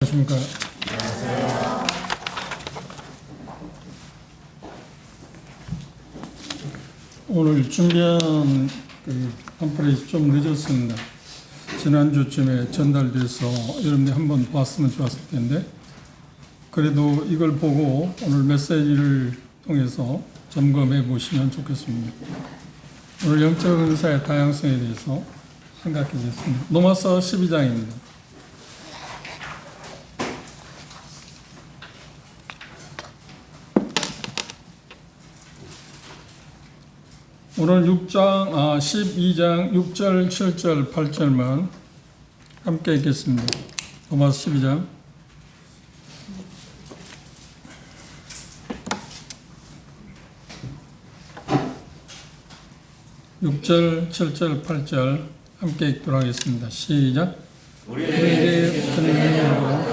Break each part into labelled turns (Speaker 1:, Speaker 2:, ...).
Speaker 1: 안녕하십니까. 오늘 준비한 팜플렛이 좀 늦었습니다. 지난주쯤에 전달돼서 여러분들이 한번 봤으면 좋았을 텐데, 그래도 이걸 보고 오늘 메시지를 통해서 점검해 보시면 좋겠습니다. 오늘 영적 은사의 다양성에 대해서 생각해 보겠습니다. 로마서 12장입니다. 오늘 12장 6절, 7절, 8절만 함께 읽겠습니다. 로마서 12장. (6절) (7절) (8절) 함께 읽도록 하겠습니다. 시작. 우리에게 붙는 능력으로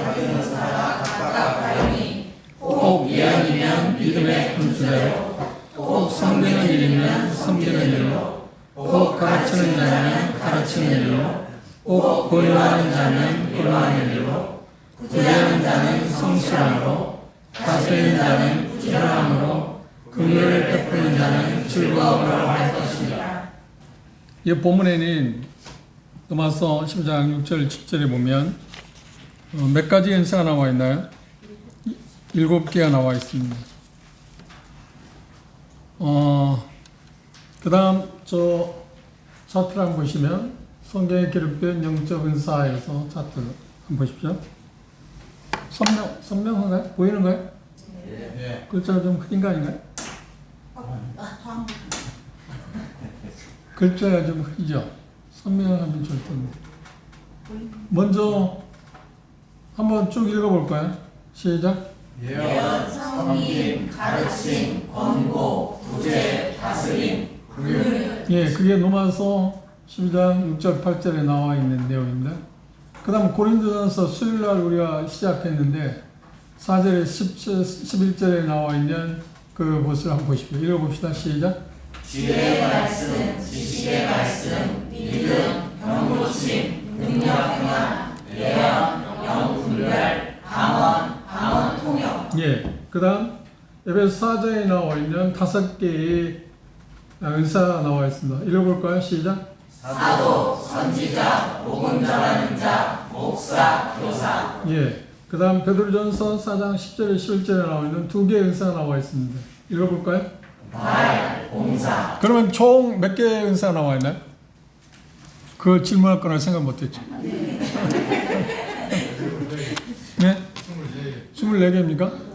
Speaker 1: 꼭 이왕이면 믿음의 분수대로, 꼭 섬기는 일이면 섬기는 일로, 꼭 가르치는 자면 가르치는 일로, 꼭 권유하는 자면 권유하는 일로, 구제하는 자는 성실함으로, 다스리는 자는 부지런함으로, 긍휼을 베푸는 자는 즐거움으로 할 것이다. 이 본문에는 로마서 10장 6절 7절에 보면 몇 가지 은사가 나와 있나요? 7개가 나와 있습니다. 그 다음 저 차트를 한번 보시면 성경에 기록된 영적 은사에서 차트 한번 보십시오. 선명한가요? 보이는가요? 네. 글자가 좀 크긴 거 아닌가요? 글자가 좀 크죠? 선명하면 좋을 텐데. 먼저 한번 쭉 읽어볼까요? 시작.
Speaker 2: 예언, 성림, 가르침, 권고, 구제, 다스림, 긍휼.
Speaker 1: 예, 그게 로마서 12장 6절 8절에 나와 있는 내용입니다. 그 다음 고린도전서 수요일날 우리가 시작했는데 4절에 11절에 나와 있는 그것을 한번 보십시오. 읽어봅시다. 시작.
Speaker 2: 주의 말씀, 지식의 말씀, 믿음, 병고침, 능력 행함, 예언, 영 분별, 방언 통역.
Speaker 1: 예, 그 다음 에베소 4장에 나와 있는 5개의 은사가 나와 있습니다. 읽어볼까요? 시작.
Speaker 2: 사도, 선지자, 복음 전하는 자, 목사, 교사.
Speaker 1: 예, 그 다음 베드로전서 4장 10절에 11절에 나와 있는 2개의 은사가 나와 있습니다. 읽어볼까요?
Speaker 2: 말, 봉사.
Speaker 1: 그러면 총 몇 개의 은사가 나와 있나요? 그걸 질문할 거나 생각 못했죠. 네? 24개입니까?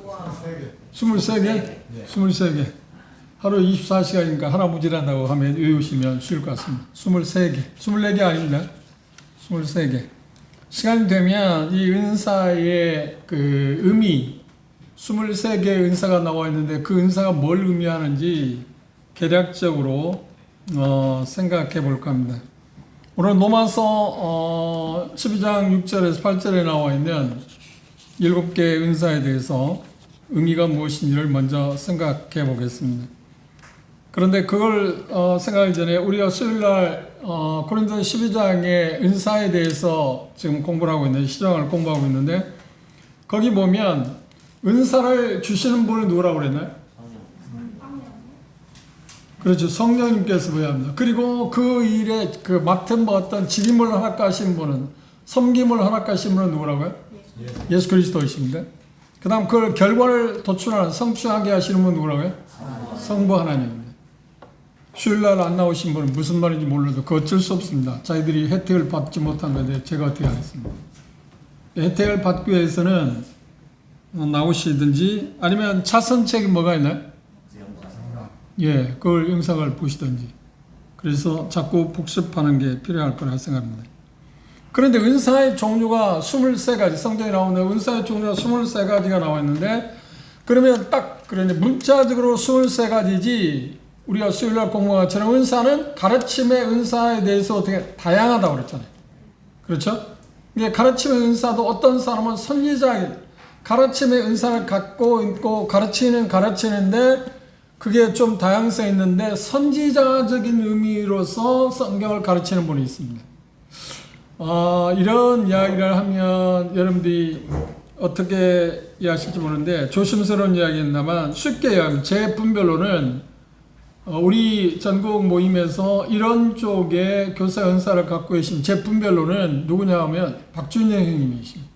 Speaker 1: 23개? 23개. 하루 24시간이니까 하나 무질한다고 하면 외우시면 쉬울 것 같습니다. 23개. 24개 아닙니다. 23개. 시간이 되면 이 은사의 그 의미, 23개의 은사가 나와 있는데 그 은사가 뭘 의미하는지 개략적으로 생각해 볼까 합니다. 오늘 로마서 12장 6절에서 8절에 나와 있는 7개의 은사에 대해서 의미가 무엇인지를 먼저 생각해 보겠습니다. 그런데 그걸 생각하기 전에 우리가 수요일날 고린도서 12장의 은사에 대해서 지금 공부를 하고 있는데, 시장을 공부하고 있는데, 거기 보면 은사를 주시는 분은 누구라고 그랬나요? 그렇죠. 성령님께서 보여야 합니다. 그리고 그 일에 그 맡은 어떤 직임을 허락하신 분은, 섬김을 허락하신 분은 누구라고요? 예수 그리스도이십니다. 그 다음 그 결과를 도출하는, 성취하게 하시는 분은 누구라고요? 성부 하나님입니다. 수요일날 안 나오신 분은 무슨 말인지 몰라도 그 어쩔 수 없습니다. 자기들이 혜택을 받지 못한 건데 제가 어떻게 하겠습니까? 혜택을 받기 위해서는 나오시든지 아니면 차선책이 뭐가 있나요? 예, 그걸 영상을 보시든지. 그래서 자꾸 복습하는 게 필요할 거라 생각합니다. 그런데 은사의 종류가 23가지, 성경에 나오는 은사의 종류가 23가지가 나와 있는데, 그러면 딱 그러니 문자적으로 23가지지, 우리가 수요일날 공부한 것처럼 은사는 가르침의 은사에 대해서 어떻게 다양하다고 그랬잖아요. 그렇죠? 이게 가르침의 은사도 어떤 사람은 선지자, 가르침의 은사를 갖고 있고 가르치는데 그게 좀 다양성이 있는데 선지자적인 의미로서 성경을 가르치는 분이 있습니다. 이런 이야기를 하면 여러분들이 어떻게 이해하실지 모르는데 조심스러운 이야기였나만 쉽게 이야기하면 제 분별로는 우리 전국 모임에서 이런 쪽에 교사 은사를 갖고 계신 제 분별로는 누구냐 하면 박준영 형님이십니다.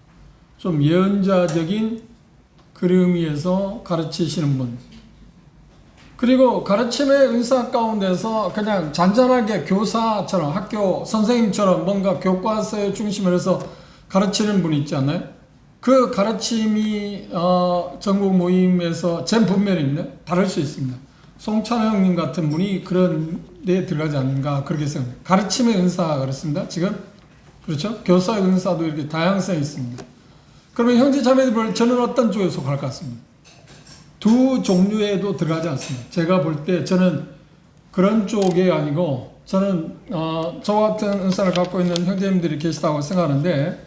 Speaker 1: 좀 예언자적인 그런 의미에서 가르치시는 분. 그리고 가르침의 은사 가운데서 그냥 잔잔하게 교사처럼 학교 선생님처럼 뭔가 교과서에 중심을 해서 가르치는 분이 있지 않나요? 그 가르침이 전국 모임에서 제 분별입니다. 다를 수 있습니다. 송찬호 형님 같은 분이 그런 데 들어가지 않는가 그렇게 생각합니다. 가르침의 은사가 그렇습니다. 지금 그렇죠? 교사의 은사도 이렇게 다양성이 있습니다. 그러면 형제 자매들 저는 어떤 쪽에 속할 것 같습니다. 두 종류에도 들어가지 않습니다. 제가 볼 때 저는 그런 쪽이 아니고 저는 저와 같은 은사를 갖고 있는 형제님들이 계시다고 생각하는데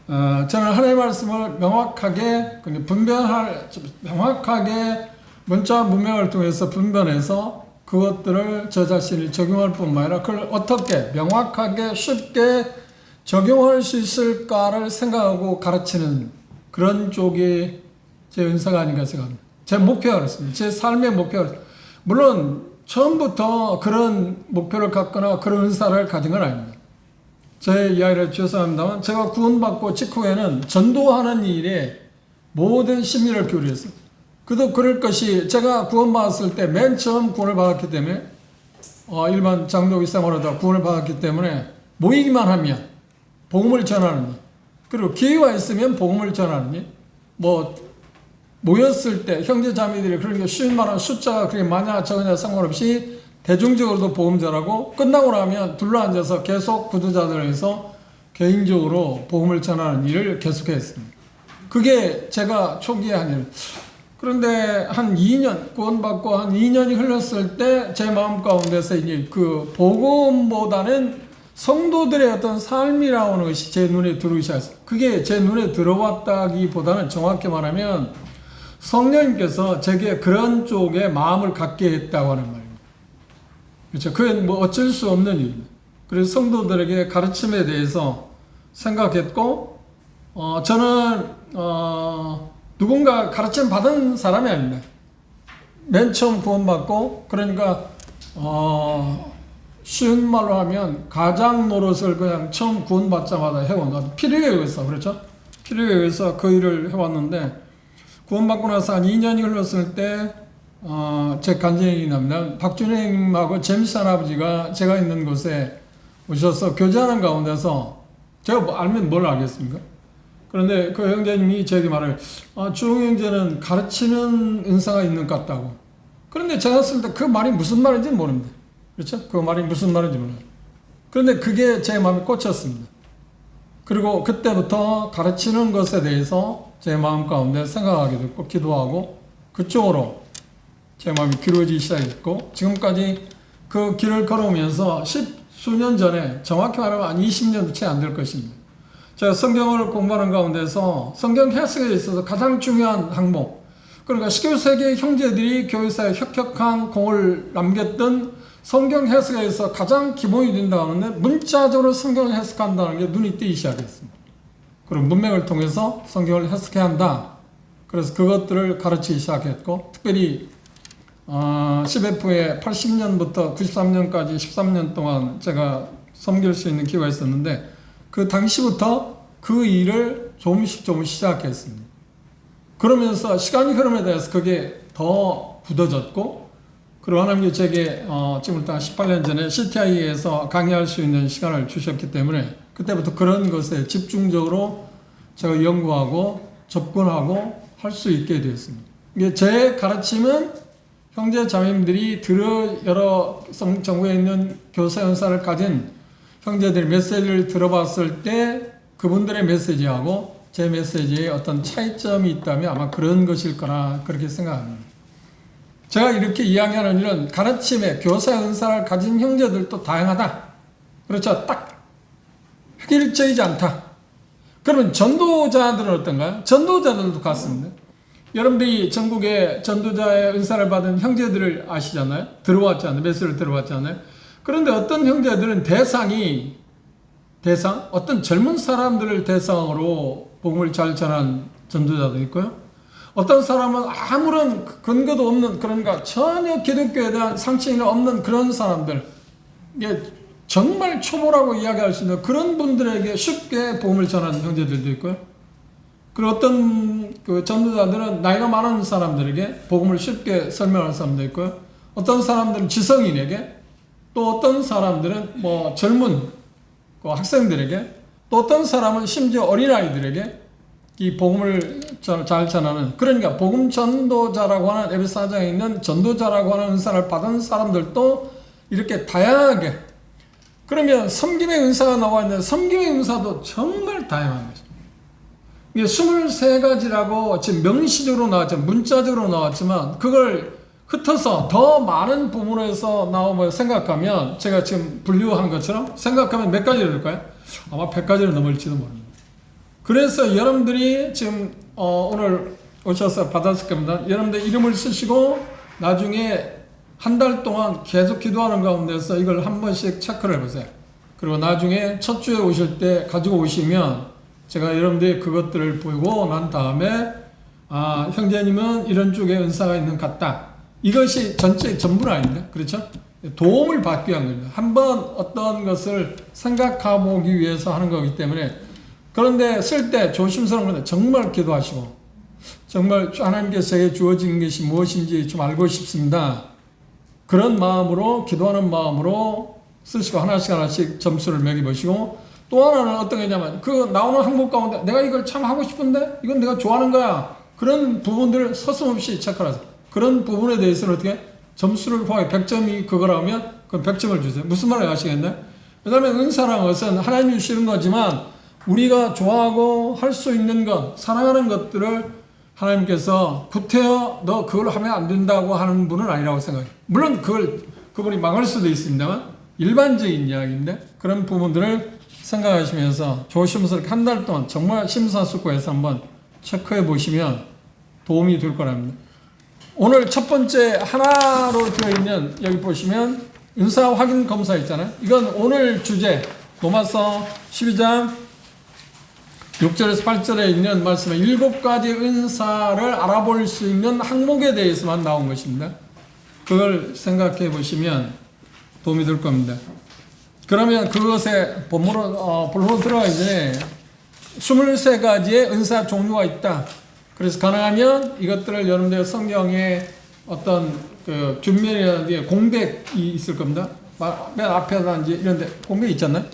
Speaker 1: 저는 하나님의 말씀을 명확하게 문자 문맥을 통해서 분별해서 그것들을 저 자신이 적용할 뿐만 아니라 그걸 어떻게 명확하게 쉽게 적용할 수 있을까를 생각하고 가르치는 그런 쪽이 제 은사가 아닌가 생각합니다. 제 목표가 그렇습니다. 제 삶의 목표가 그렇습니다. 물론 처음부터 그런 목표를 갖거나 그런 은사를 가진 건 아닙니다. 제 이야기를 죄송합니다만 제가 구원받고 직후에는 전도하는 일에 모든 심리를 기울였어요. 그도 그럴 것이 제가 구원받았을 때 맨 처음 구원을 받았기 때문에 일반 장로교 생활하다 구원을 받았기 때문에 모이기만 하면 복음을 전하는 일, 그리고 기회가 있으면 복음을 전하는 일, 모였을 때 형제자매들이 그렇게 쉬운 말은 숫자가 그렇게 많냐 적으냐 상관없이 대중적으로도 복음 전하고 끝나고 나면 둘러앉아서 계속 구두자들에서 개인적으로 복음을 전하는 일을 계속했습니다. 그게 제가 초기에 한 일. 그런데 한 2년 구원받고 한 2년이 흘렀을 때 제 마음 가운데서 이제 그 복음보다는 성도들의 어떤 삶이라고 하는 것이 제 눈에 들어오기 시작했어요. 그게 제 눈에 들어왔다기보다는 정확히 말하면 성령님께서 제게 그런 쪽에 마음을 갖게 했다고 하는 말입니다. 그렇죠. 그건 어쩔 수 없는 일입니다. 그래서 성도들에게 가르침에 대해서 생각했고, 저는, 누군가 가르침 받은 사람이 아닙니다. 맨 처음 구원받고, 그러니까, 쉬운 말로 하면 가장 노릇을 그냥 처음 구원받자마자 해온 필요에 의해서 그렇죠? 필요에 의해서 그 일을 해왔는데 구원받고 나서 한 2년이 흘렀을 때 제 간증이 납니다. 박준행님하고 제임스 할아버지가 제가 있는 곳에 오셔서 교제하는 가운데서 제가 알면 뭘 알겠습니까? 그런데 그 형제님이 저에게 말을 주홍 형제는 가르치는 은사가 있는 것 같다고. 그런데 제가 쓸 때 그 말이 무슨 말인지 모릅니다. 그렇죠? 그 말이 무슨 말인지 몰라요. 그런데 그게 제 마음에 꽂혔습니다. 그리고 그때부터 가르치는 것에 대해서 제 마음 가운데 생각하게 됐고 기도하고 그쪽으로 제 마음이 기울어지기 시작했고 지금까지 그 길을 걸어오면서 10수년 전에 정확히 말하면 한 20년도 채 안 될 것입니다. 제가 성경을 공부하는 가운데서 성경 해석에 있어서 가장 중요한 항목, 그러니까 19세기 형제들이 교회사에 혁혁한 공을 남겼던 성경 해석에서 가장 기본이 된다고 하는데 문자적으로 성경을 해석한다는 게 눈이 띄기 시작했습니다. 그리고 문맥을 통해서 성경을 해석해야 한다. 그래서 그것들을 가르치기 시작했고 특별히 CF에 80년부터 93년까지 13년 동안 제가 섬길 수 있는 기회가 있었는데 그 당시부터 그 일을 조금씩 시작했습니다. 그러면서 시간이 흐름에 대해서 그게 더 굳어졌고 그리고 하나님께 제게 지금부터 18년 전에 CTI에서 강의할 수 있는 시간을 주셨기 때문에 그때부터 그런 것에 집중적으로 제가 연구하고 접근하고 할 수 있게 되었습니다. 이게 제 가르침은 형제 자매님들이 여러 전국에 있는 교사 연사를 가진 형제들의 메시지를 들어봤을 때 그분들의 메시지하고 제 메시지에 어떤 차이점이 있다면 아마 그런 것일 거라 그렇게 생각합니다. 제가 이렇게 이야기하는 일은 가르침에 교사 은사를 가진 형제들도 다양하다. 그렇죠. 딱 획일적이지 않다. 그러면 전도자들은 어떤가요? 전도자들도 같습니다. 여러분들이 전국에 전도자의 은사를 받은 형제들을 아시잖아요. 들어왔잖아요. 메시지를 들어왔잖아요. 그런데 어떤 형제들은 대상이 대상, 어떤 젊은 사람들을 대상으로 복음을 잘 전한 전도자도 있고요. 어떤 사람은 아무런 근거도 없는, 그러니까 전혀 기독교에 대한 상식이나 없는 그런 사람들, 이게 정말 초보라고 이야기할 수 있는 그런 분들에게 쉽게 복음을 전하는 형제들도 있고요. 그리고 어떤 그 전도자들은 나이가 많은 사람들에게 복음을 쉽게 설명하는 사람도 있고요. 어떤 사람들은 지성인에게, 또 어떤 사람들은 뭐 젊은 그 학생들에게, 또 어떤 사람은 심지어 어린아이들에게 이 복음을 잘 전하는, 그러니까 복음 전도자라고 하는 에베소 4장에 있는 전도자라고 하는 은사를 받은 사람들도 이렇게 다양하게, 그러면 섬김의 은사가 나와 있는데 섬김의 은사도 정말 다양한 것입니다. 이게 23가지라고 지금 명시적으로 나왔지만, 문자적으로 나왔지만, 그걸 흩어서 더 많은 부문에서 나오면 생각하면, 제가 지금 분류한 것처럼 생각하면 몇 가지를 될까요? 아마 100가지를 넘을지도 모릅니다. 그래서 여러분들이 지금 오늘 오셔서 받았을 겁니다. 여러분들 이름을 쓰시고 나중에 한 달 동안 계속 기도하는 가운데서 이걸 한 번씩 체크를 해보세요. 그리고 나중에 첫 주에 오실 때 가지고 오시면 제가 여러분들이 그것들을 보고 난 다음에 아, 형제님은 이런 쪽에 은사가 있는 것 같다. 이것이 전부는 아닙니다. 그렇죠? 도움을 받기 위한 겁니다. 한번 어떤 것을 생각해 보기 위해서 하는 거기 때문에, 그런데 쓸 때 조심스러운 건데 정말 기도하시고, 정말 하나님께서 제게 주어진 것이 무엇인지 좀 알고 싶습니다. 그런 마음으로, 기도하는 마음으로 쓰시고 하나씩 점수를 매겨보시고, 또 하나는 어떤 거냐면 그 나오는 항목 가운데 내가 이걸 참 하고 싶은데 이건 내가 좋아하는 거야. 그런 부분들을 서슴없이 체크하세요. 그런 부분에 대해서는 어떻게 점수를 포함해 100점이 그거라면 그럼 100점을 주세요. 무슨 말을 아시겠나요? 그 다음에 은사라는 것은 하나님이 주시는 거지만 우리가 좋아하고 할 수 있는 것, 사랑하는 것들을 하나님께서 구태여 너 그걸 하면 안 된다고 하는 분은 아니라고 생각해요. 물론 그분이 망할 수도 있습니다만 일반적인 이야기인데, 그런 부분들을 생각하시면서 조심스럽게 한 달 동안 정말 심사숙고해서 한번 체크해 보시면 도움이 될 거랍니다. 오늘 첫 번째 하나로 되어있는, 여기 보시면 은사 확인 검사 있잖아요. 이건 오늘 주제 로마서 12장 6절에서 8절에 있는 말씀에 7가지 은사를 알아볼 수 있는 항목에 대해서만 나온 것입니다. 그걸 생각해 보시면 도움이 될 겁니다. 그러면 그것에 본문으로 들어가기 전에 23가지의 은사 종류가 있다. 그래서 가능하면 이것들을 여러분들 성경에 어떤 그 뒷면이라든지 공백이 있을 겁니다. 맨 앞에라든지 이런 데 공백이 있잖아요?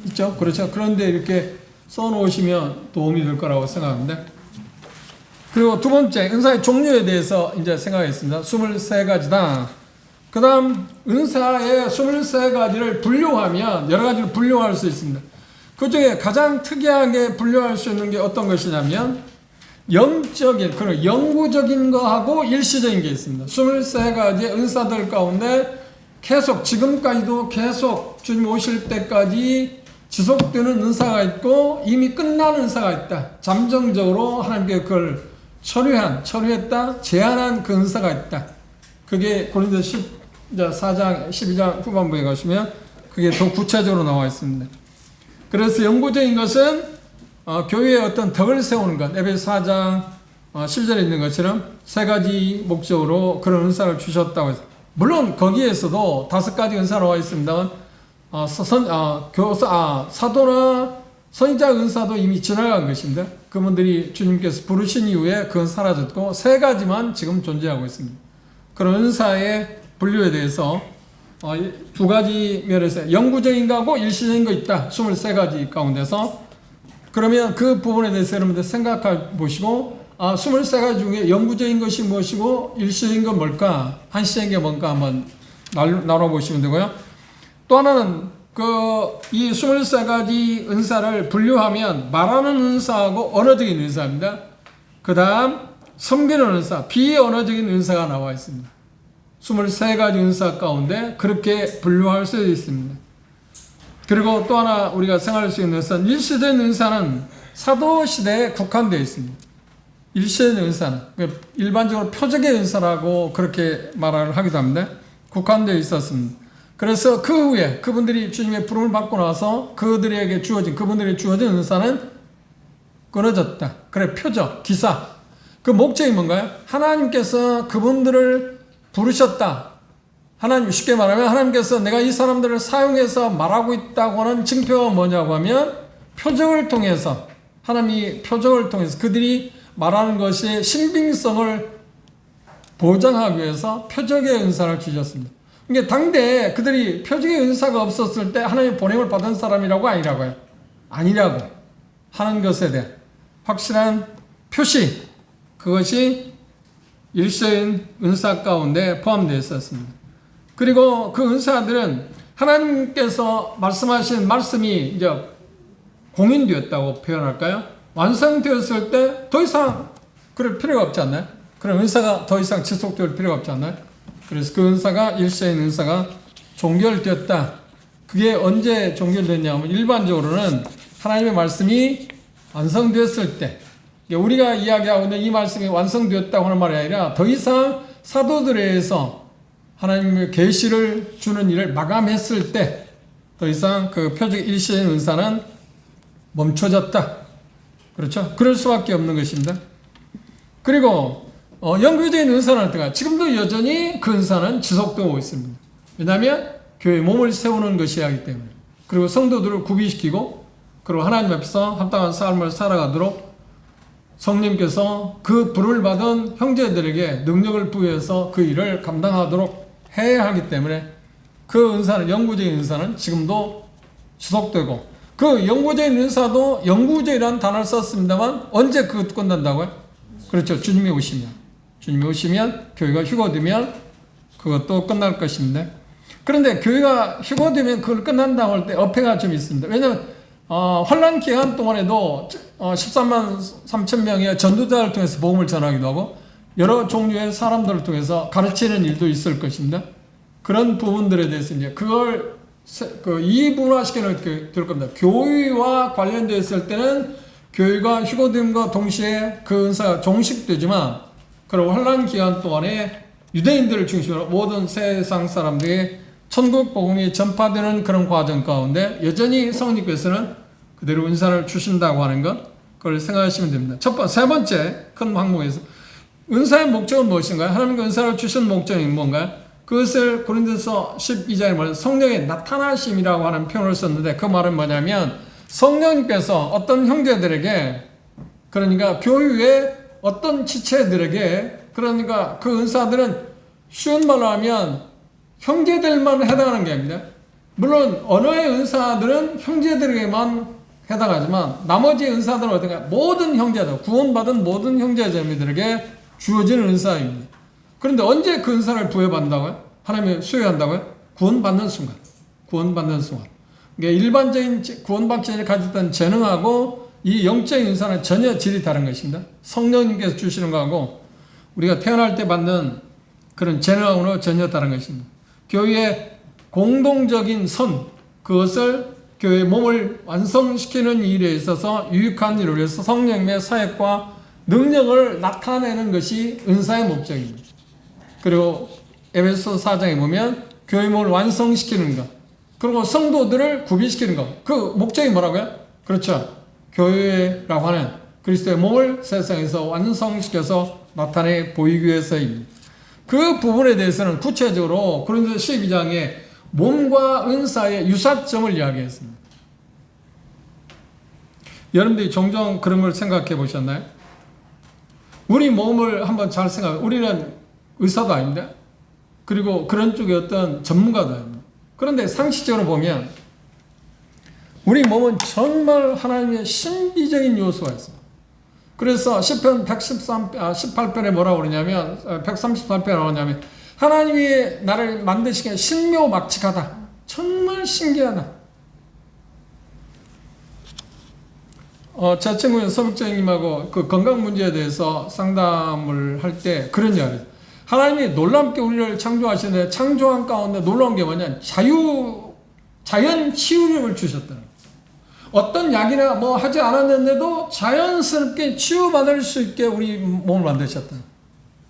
Speaker 1: 있죠? 그렇죠? 그런데 이렇게 써놓으시면 도움이 될 거라고 생각합니다. 그리고 두 번째, 은사의 종류에 대해서 이제 생각했습니다. 23가지다. 그 다음, 은사의 23가지를 분류하면 여러 가지로 분류할 수 있습니다. 그 중에 가장 특이하게 분류할 수 있는 게 어떤 것이냐면, 영적인, 그런 영구적인 거하고 일시적인 게 있습니다. 23가지의 은사들 가운데 계속, 지금까지도 계속 주님 오실 때까지 지속되는 은사가 있고 이미 끝난 은사가 있다. 잠정적으로 하나님께 그걸 처리했다, 제한한 그 은사가 있다. 그게 고린도서 4장, 12장 후반부에 가시면 그게 더 구체적으로 나와 있습니다. 그래서 영구적인 것은 교회의 어떤 덕을 세우는 것, 에베소 4장 10절에 있는 것처럼 3가지 목적으로 그런 은사를 주셨다고 해서, 물론 거기에서도 5가지 은사가 나와 있습니다만 사도나 선지자 은사도 이미 지나간 것입니다. 그분들이 주님께서 부르신 이후에 그건 사라졌고 3가지만 지금 존재하고 있습니다. 그런 은사의 분류에 대해서 2가지 면에서 영구적인 거하고 일시적인 거 있다. 23가지 가운데서. 그러면 그 부분에 대해서 여러분들 생각해 보시고 23가지 중에 영구적인 것이 무엇이고 일시적인 건 뭘까, 한시적인 게 뭔가 한번 나눠보시면 되고요. 또 하나는 이 23가지 은사를 분류하면 말하는 은사하고 언어적인 은사입니다. 그 다음 섬기는 은사, 비언어적인 은사가 나와 있습니다. 23가지 은사 가운데 그렇게 분류할 수 있습니다. 그리고 또 하나 우리가 생각할 수 있는 것은 일시적인 은사는 사도시대에 국한되어 있습니다. 일시적인 은사는 일반적으로 표적의 은사라고 그렇게 말을 하기도 합니다. 국한되어 있었습니다. 그래서 그 후에 그분들이 주님의 부름을 받고 나서 그분들에게 주어진 은사는 끊어졌다. 그래, 표적, 기사. 그 목적이 뭔가요? 하나님께서 그분들을 부르셨다. 하나님, 쉽게 말하면 하나님께서 내가 이 사람들을 사용해서 말하고 있다고 하는 증표가 뭐냐고 하면 표적을 통해서, 하나님이 표적을 통해서 그들이 말하는 것이 신빙성을 보장하기 위해서 표적의 은사를 주셨습니다. 그러니까 당대에 그들이 표적의 은사가 없었을 때 하나님의 보냄을 받은 사람이라고 아니라고요? 아니라고 하는 것에 대한 확실한 표시, 그것이 일체인 은사 가운데 포함되어 있었습니다. 그리고 그 은사들은 하나님께서 말씀하신 말씀이 이제 공인되었다고 표현할까요? 완성되었을 때 더 이상 그럴 필요가 없지 않나요? 그런 은사가 더 이상 지속될 필요가 없지 않나요? 그래서 그 은사가 일체인 은사가 종결되었다. 그게 언제 종결됐냐 하면 일반적으로는 하나님의 말씀이 완성되었을 때, 우리가 이야기하고 있는 이 말씀이 완성되었다고 하는 말이 아니라 더 이상 사도들에 의해서 하나님의 계시를 주는 일을 마감했을 때 더 이상 그 표적 일체인 은사는 멈춰졌다. 그렇죠? 그럴 수밖에 없는 것입니다. 그리고 영구적인 은사는 어떤가? 지금도 여전히 그 은사는 지속되고 있습니다. 왜냐하면 교회 몸을 세우는 것이야 하기 때문에. 그리고 성도들을 구비시키고 그리고 하나님 앞에서 합당한 삶을 살아가도록 성령님께서 그 부름을 받은 형제들에게 능력을 부여해서 그 일을 감당하도록 해야 하기 때문에 그 은사는, 영구적인 은사는 지금도 지속되고, 그 영구적인 은사도 영구적이라는 단어를 썼습니다만 언제 그것 끝난다고요? 그렇죠. 주님이 오시면 교회가 휴거되면 그것도 끝날 것입니다. 그런데 교회가 휴거되면 그걸 끝난다고 할 때 어폐가 좀 있습니다. 왜냐하면 환란 기간 동안에도 13만 3천 명의 전도자를 통해서 복음을 전하기도 하고 여러 종류의 사람들을 통해서 가르치는 일도 있을 것입니다. 그런 부분들에 대해서 이제 그걸 이분화시켜놓게 될 겁니다. 교회와 관련되어 있을 때는 교회가 휴거됨과 동시에 그 은사가 종식되지만, 그리고 환란 기간 동안에 유대인들을 중심으로 모든 세상 사람들이 천국 복음이 전파되는 그런 과정 가운데 여전히 성령께서는 그대로 은사를 주신다고 하는 것, 그걸 생각하시면 됩니다. 세 번째 큰 항목에서 은사의 목적은 무엇인가요? 하나님께 은사를 주신 목적이 뭔가요? 그것을 고린도서 12장에 말하는 성령의 나타나심이라고 하는 표현을 썼는데, 그 말은 뭐냐면 성령님께서 어떤 형제들에게, 그러니까 교회의 어떤 지체들에게, 그러니까 그 은사들은 쉬운 말로 하면 형제들만 해당하는 게 아닙니다. 물론 언어의 은사들은 형제들에게만 해당하지만 나머지 은사들은 어떤가? 모든 형제들, 구원받은 모든 형제자매들에게 주어지는 은사입니다. 그런데 언제 그 은사를 부여받는다고요? 하나님이 수여한다고요? 구원받는 순간. 그러니까 일반적인 구원받기 전에 가졌던 재능하고 이 영적인 은사는 전혀 질이 다른 것입니다. 성령님께서 주시는 거하고 우리가 태어날 때 받는 그런 재능하고는 전혀 다른 것입니다. 교회의 공동적인 선, 그것을 교회의 몸을 완성시키는 일에 있어서 유익한 일을 위해서 성령님의 사역과 능력을 나타내는 것이 은사의 목적입니다. 그리고 에베소 4장에 보면 교회 몸을 완성시키는 것, 그리고 성도들을 구비시키는 것, 그 목적이 뭐라고요? 그렇죠. 교회라고 하는 그리스도의 몸을 세상에서 완성시켜서 나타내 보이기 위해서입니다. 그 부분에 대해서는 구체적으로 고린도서 12장에 몸과 은사의 유사점을 이야기했습니다. 여러분들이 종종 그런 걸 생각해 보셨나요? 우리 몸을 한번 잘 생각해. 우리는 의사도 아닙니다. 그리고 그런 쪽의 어떤 전문가도 아닙니다. 그런데 상식적으로 보면 우리 몸은 정말 하나님의 신비적인 요소가 있습니다. 그래서 시편 18편에 뭐라고 그러냐면 133편에 뭐냐면 하나님이 나를 만드시기에 신묘막측하다. 정말 신기하다. 제 친구 서북정님하고 그 건강 문제에 대해서 상담을 할 때 그런 이야기를 해요. 하나님이 놀랍게 우리를 창조하시는데 창조한 가운데 놀라운 게 뭐냐? 자연 치유력을 주셨다는 거예요. 어떤 약이나 뭐 하지 않았는데도 자연스럽게 치유받을 수 있게 우리 몸을 만드셨다.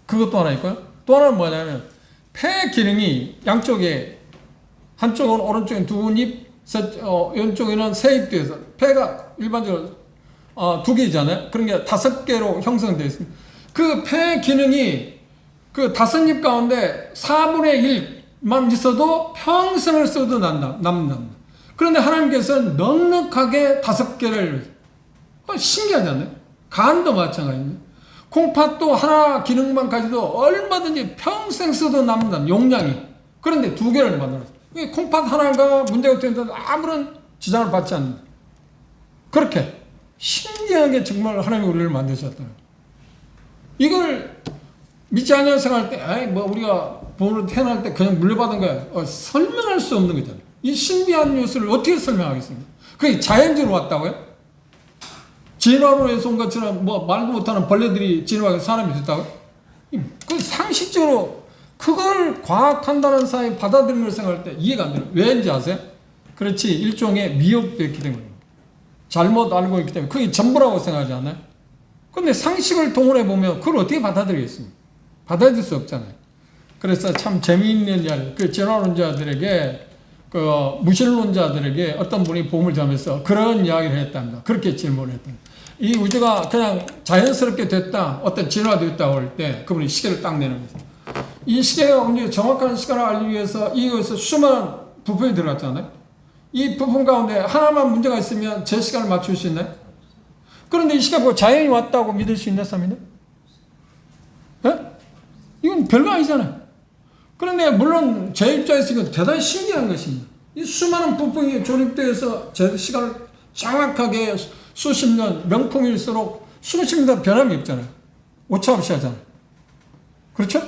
Speaker 1: 그것도 하나 있고요. 또 하나는 뭐냐면 폐 기능이 양쪽에 한쪽은 오른쪽에 두 입, 왼쪽에는 세 입 돼서 폐가 일반적으로 두 개잖아요. 그런 게 5개로 형성되어 있습니다. 그 폐 기능이 그 5입 가운데 4분의 1만 있어도 평생을 써도 남는다. 그런데 하나님께서는 넉넉하게 5개를 신기하지 않나요? 간도 마찬가지입니다. 콩팥도 하나 기능만 가지도 얼마든지 평생 써도 남는다. 용량이. 그런데 2개를 만들었어요. 콩팥 하나가 문제가 된다도 아무런 지장을 받지 않는다. 그렇게 신기하게 정말 하나님이 우리를 만드셨다. 이걸 믿지 않는 생각할 때, 우리가 부모로 태어날 때 그냥 물려받은 거야. 설명할 수 없는 거잖아요. 이 신비한 요소를 어떻게 설명하겠습니까? 그게 자연적으로 왔다고요? 진화로 해서 온 것처럼 말도 못하는 벌레들이 진화해서 사람이 됐다고요? 그 상식적으로 그걸 과학한다는 사람이 받아들이는 걸 생각할 때 이해가 안 돼요. 왜인지 아세요? 그렇지, 일종의 미혹됐기 때문입니다. 잘못 알고 있기 때문에 그게 전부라고 생각하지 않아요? 근데 상식을 동원해 보면 그걸 어떻게 받아들이겠습니까? 받아들일 수 없잖아요. 그래서 참 재미있는 이야기, 그 진화론자들에게, 그 무신론자들에게 어떤 분이 보험을 잡으면서 그런 이야기를 했답니다. 그렇게 질문을 했답니다. 이 우주가 그냥 자연스럽게 됐다, 어떤 진화됐다고 할 때 그분이 시계를 딱 내는 거죠. 이 시계가 언제 정확한 시간을 알기 위해서 이것에 수많은 부품이 들어갔잖아요. 이 부품 가운데 하나만 문제가 있으면 제 시간을 맞출 수 있나요? 그런데 이 시계가 자연이 왔다고 믿을 수 있나, 사람이는? 이건 별거 아니잖아요. 그런데 물론 제 입장에서 이건 대단히 신기한 것입니다. 이 수많은 부품이 조립되어서 제 시간을 정확하게 수십 년, 명품일수록 수십 년 변함이 없잖아요. 오차없이 하잖아요. 그렇죠?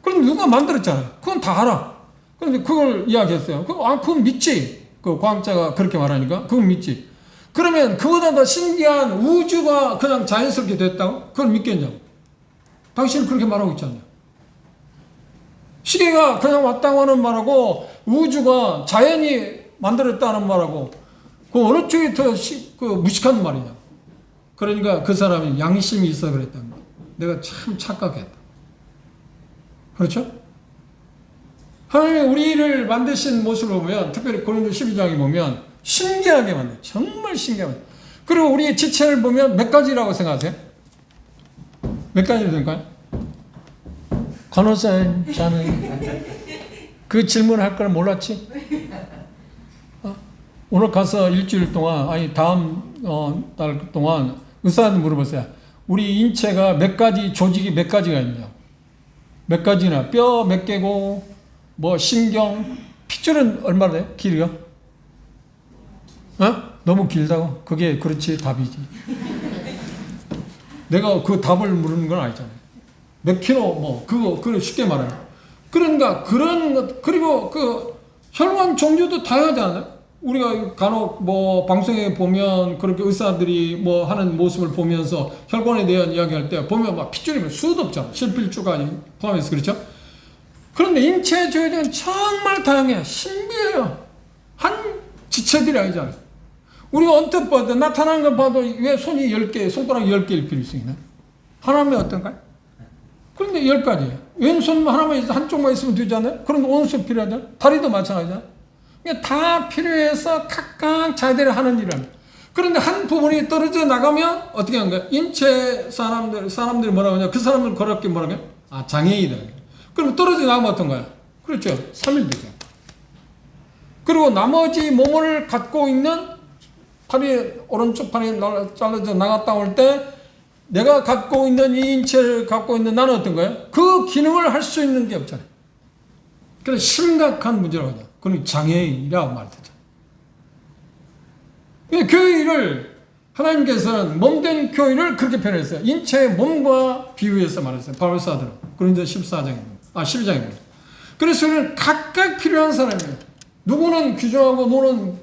Speaker 1: 그럼 누가 만들었잖아요. 그건 다 알아. 그런데 그걸 이야기했어요. 그건 믿지. 그 과학자가 그렇게 말하니까 그건 믿지. 그러면 그보다 더 신기한 우주가 그냥 자연스럽게 됐다고? 그걸 믿겠냐고. 당신은 그렇게 말하고 있잖아요. 시계가 그냥 왔다고 하는 말하고 우주가 자연이 만들었다는 말하고 그 어느 쪽이 더 무식한 말이냐. 그러니까 그 사람이 양심이 있어 그랬다는 거야. 내가 참 착각했다. 그렇죠? 하나님이 우리를 만드신 모습을 보면, 특별히 고린도 12장에 보면 신기하게 만들어요. 정말 신기하게. 그리고 우리의 지체를 보면 몇 가지라고 생각하세요? 몇 가지로 될까요? 간호사 자는 그 질문을 할 걸 몰랐지? 오늘 가서 일주일 동안, 아니 다음 달 동안 의사한테 물어봤어요. 우리 인체가 몇 가지, 조직이 몇 가지가 있냐고. 몇 가지나, 뼈 몇 개고, 신경, 핏줄은 얼마나 돼요? 길이가? 너무 길다고? 그게 그렇지 답이지. 내가 그 답을 물은 건 아니잖아요. 몇 킬로, 그거 쉽게 말해요. 그러니까 그런 것, 그리고 그 혈관 종류도 다양하지 않아요? 우리가 간혹 방송에 보면 그렇게 의사들이 하는 모습을 보면서 혈관에 대한 이야기할 때 보면 막 핏줄이 수도 없잖아. 실필줄까지 포함해서. 그렇죠? 그런데 인체 조직은 정말 다양해요. 신비해요. 한 지체들이 아니잖아요. 우리가 언뜻 봐도 나타나는 걸 봐도 왜 손이 10개, 손가락 10개일 필요 있나? 하나면 어떤가요? 그런데 10가지예요. 왼손 하나만 있어, 한쪽만 있으면 되잖아요? 그런데 온수 필요하잖아요? 다리도 마찬가지잖아요? 다 필요해서 각각 자기들이 하는 일을 합니다. 그런데 한 부분이 떨어져 나가면 어떻게 하는 거예요? 인체 사람들이 뭐라고 하냐? 그 사람들 그렇게 뭐라고 해요? 장애인이다. 그럼 떨어져 나가면 어떤가요? 그렇죠. 3일되죠. 그리고 나머지 몸을 갖고 있는 오른쪽 팔이 잘라져 나갔다 올 때 내가 갖고 있는 이 인체를 갖고 있는 나는 어떤 거예요? 그 기능을 할 수 있는 게 없잖아요. 그래서 심각한 문제라고 하죠. 그건 장애인이라고 말하죠. 교회를 하나님께서는 몸된 교회를 그렇게 표현했어요. 인체의 몸과 비유해서 말했어요. 바울사들은. 그런데 12장입니다. 그래서 우리는 각각 필요한 사람이에요. 누구는 귀중하고 누구는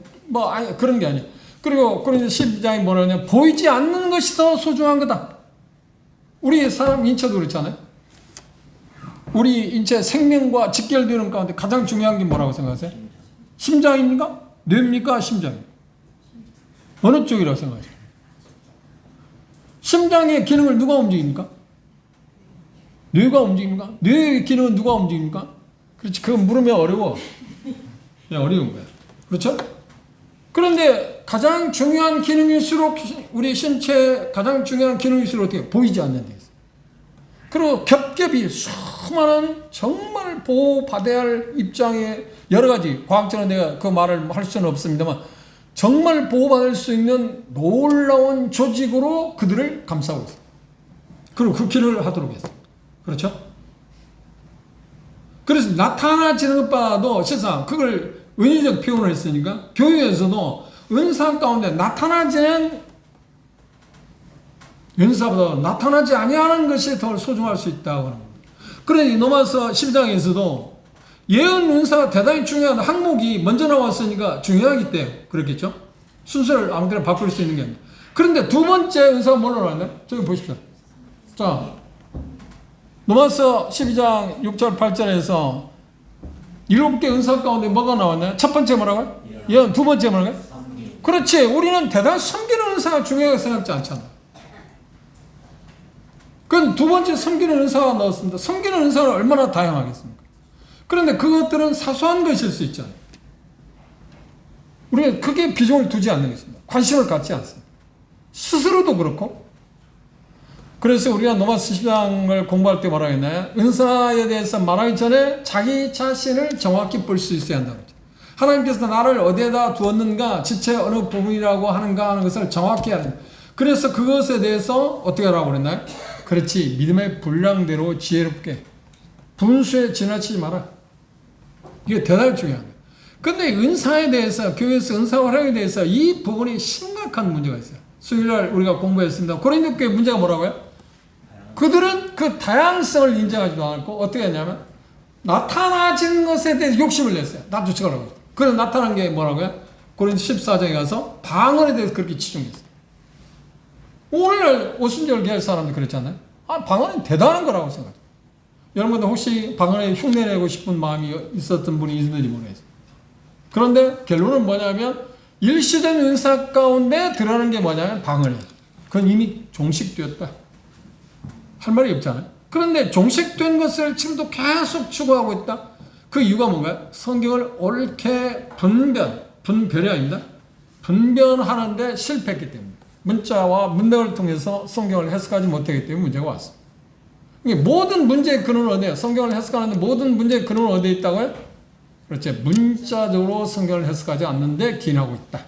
Speaker 1: 그런 게 아니에요. 그리고 그런데 12장이 뭐라냐면 보이지 않는 것이 더 소중한 거다. 우리 사람 인체도 그렇잖아요. 우리 인체 생명과 직결되는 가운데 가장 중요한 게 뭐라고 생각하세요? 심장입니까? 뇌입니까? 심장입니까? 어느 쪽이라고 생각하세요? 심장의 기능을 누가 움직입니까? 뇌가 움직입니까? 뇌의 기능은 누가 움직입니까? 그렇지, 그거 물으면 어려워. 어려운 거야. 그렇죠? 그런데 가장 중요한 기능일수록 우리 신체 가장 중요한 기능일수록 어떻게 보이지 않는 데 있어. 그리고 겹겹이 수많은 정말 보호받아야 할 입장에 여러 가지 과학적으로 내가 그 말을 할 수는 없습니다만 정말 보호받을 수 있는 놀라운 조직으로 그들을 감싸고 있어. 그리고 그 길을 하도록 했어. 그렇죠? 그래서 나타나지는 바도 실상 그걸 은유적 표현을 했으니까 교회에서도 은사 가운데 나타나지는 은사보다 나타나지 아니하는 것이 더 소중할 수 있다고 하는 겁니다. 그러니 로마서 12장에서도 예언 은사가 대단히 중요한 항목이 먼저 나왔으니까 중요하기 때문에 그렇겠죠. 순서를 아무 데나 바꿀 수 있는 게 아니에요. 그런데 두 번째 은사가 뭘로 나왔나요? 저기 보십시오. 자, 로마서 12장 6절 8절에서 7개 은사 가운데 뭐가 나왔나요? 첫 번째 뭐라고요? 예언. 두 번째 뭐라고요? 그렇지. 우리는 대단히 섬기는 은사가 중요하게 생각지 않잖아. 그건 두 번째 섬기는 은사가 나왔습니다. 섬기는 은사는 얼마나 다양하겠습니까? 그런데 그것들은 사소한 것일 수 있잖아요. 우리가 크게 비중을 두지 않는 것입니다. 관심을 갖지 않습니다. 스스로도 그렇고. 그래서 우리가 로마서 10장을 공부할 때 뭐라고 했나요? 은사에 대해서 말하기 전에 자기 자신을 정확히 볼 수 있어야 한다고 했죠. 하나님께서 나를 어디에다 두었는가, 지체 어느 부분이라고 하는가 하는 것을 정확히 하는. 그래서 그것에 대해서 어떻게 하라고 그랬나요? 그렇지. 믿음의 분량대로 지혜롭게. 분수에 지나치지 마라. 이게 대단히 중요합니다. 근데 은사에 대해서, 교회에서 은사 활용에 대해서 이 부분이 심각한 문제가 있어요. 수요일날 우리가 공부했습니다. 고린도 교회 문제가 뭐라고요? 그들은 그 다양성을 인정하지도 않고 어떻게 했냐면 나타나진 것에 대해서 욕심을 냈어요. 나도 저거라고. 그래서 나타난 게 뭐라고요? 고린도 14장에 가서 방언에 대해서 그렇게 치중했어요. 오늘날 오순절 교회 사람들 그랬잖아요. 방언은 대단한 거라고 생각해요. 여러분들 혹시 방언에 흉내내고 싶은 마음이 있었던 분이 있는지 모르겠어요. 그런데 결론은 뭐냐면 일시된 은사 가운데 들어가는 게 뭐냐면 방언이에요. 그건 이미 종식되었다. 할 말이 없잖아요. 그런데 종식된 것을 지금도 계속 추구하고 있다. 그 이유가 뭔가요? 성경을 옳게 분별이 아닙니다. 분별하는데 실패했기 때문에. 문자와 문맥을 통해서 성경을 해석하지 못하기 때문에 문제가 왔습니다. 모든 문제의 근원은 어디에요? 성경을 해석하는데 모든 문제의 근원은 어디에 있다고요? 그렇지. 문자적으로 성경을 해석하지 않는데 기인하고 있다.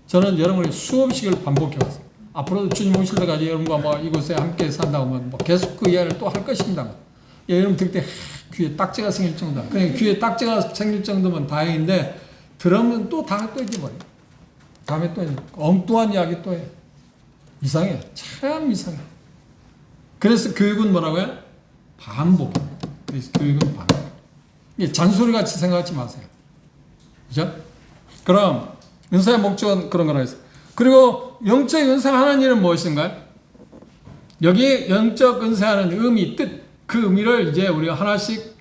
Speaker 1: 저는 여러분이 수없이 반복해왔어요. 앞으로도 주님 오실 때까지 여러분과 뭐 이곳에 함께 산다고 하면 뭐 계속 그 이야기를 또 할 것입니다. 여러분 들을 때 귀에 딱지가 생길 정도다. 그냥 귀에 딱지가 생길 정도면 다행인데 들으면 또 다음에 또 이제 뭐예요? 다음에 또 엉뚱한 이야기 또 해. 이상해. 참 이상해. 그래서 교육은 뭐라고요? 반복입니다. 그래서 교육은 반복. 이게 잔소리같이 생각하지 마세요. 그죠? 그럼 은사의 목적은 그런 거라 했어요. 그리고 영적 은사하는 일은 무엇인가요? 여기 영적 은사하는 의미, 뜻, 그 의미를 이제 우리가 하나씩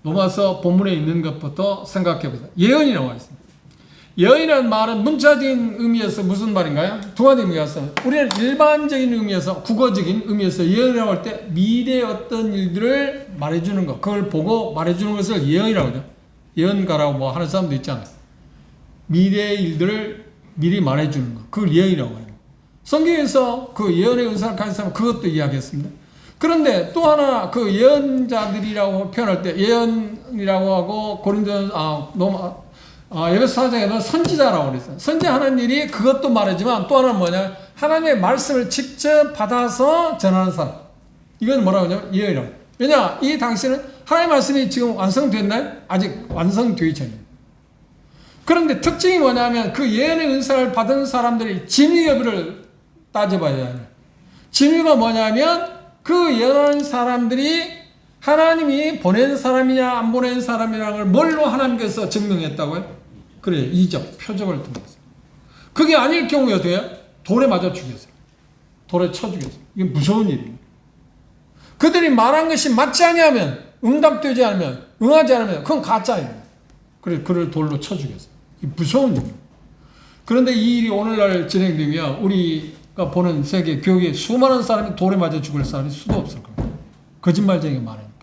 Speaker 1: 로마서 본문에 있는 것부터 생각해 보세요. 예언이 나와 있습니다. 예언이라는 말은 문자적인 의미에서 무슨 말인가요? 두 가지 의미가 있어요. 우리는 일반적인 의미에서, 국어적인 의미에서 예언이라고 할 때 미래의 어떤 일들을 말해주는 것, 그걸 보고 말해주는 것을 예언이라고 하죠. 예언가라고 뭐 하는 사람도 있잖아요. 미래의 일들을 미리 말해주는 것, 그걸 예언이라고 해요. 성경에서 그 예언의 은사를 가진 사람은 그것도 이야기했습니다. 그런데 또 하나 그 예언자들이라고 표현할 때 예언이라고 하고 에베소 4장에는 선지자라고 그랬어요. 선지하는 일이 그것도 말하지만 또 하나는 뭐냐? 하나님의 말씀을 직접 받아서 전하는 사람. 이건 뭐라고 하냐면 예언이라고. 왜냐? 이 당시는 하나님의 말씀이 지금 완성됐나요? 아직 완성되기 전입니다. 그런데 특징이 뭐냐면 그 예언의 은사를 받은 사람들이 진위 여부를 따져봐야 해요. 진위가 뭐냐면 그 예언하는 사람들이 하나님이 보낸 사람이냐 안 보낸 사람이라는 걸 뭘로 하나님께서 증명했다고요? 그래, 이적, 표적을 통해서. 그게 아닐 경우에 어떻게 해요? 돌에 맞아 죽였어요. 돌에 쳐 죽였어요. 이게 무서운 일입니다. 그들이 말한 것이 맞지 않으면, 응답되지 않으면, 응하지 않으면 그건 가짜입니다. 그래, 그를 돌로 쳐 죽였어요. 이게 무서운 일입니다. 그런데 이 일이 오늘날 진행되면 우리가 보는 세계 교육에 수많은 사람이 돌에 맞아 죽을 사람이 수도 없을 겁니다. 거짓말쟁이가 많으니까.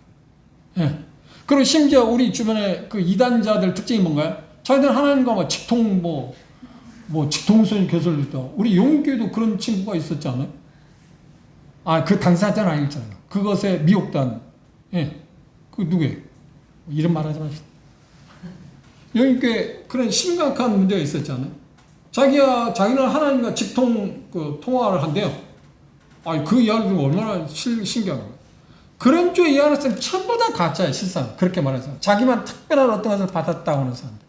Speaker 1: 예. 그리고 심지어 우리 주변에 그 이단자들 특징이 뭔가요? 자기들 하나님과 뭐 직통 직통선 개설도 있다. 우리 용교에도 그런 친구가 있었지 않아요? 그 당사자는 아니잖아요. 그것에 미혹단. 예. 그 누구예요? 이름 말하지 맙시다. 용교에 그런 심각한 문제가 있었잖아요. 자기는 하나님과 직통 통화를 한대요. 그 이야기를 들으면 얼마나 신기한가요? 그런 쪽 이야기는 전부 다 가짜예요, 실상. 그렇게 말해서. 자기만 특별한 어떤 것을 받았다고 하는 사람.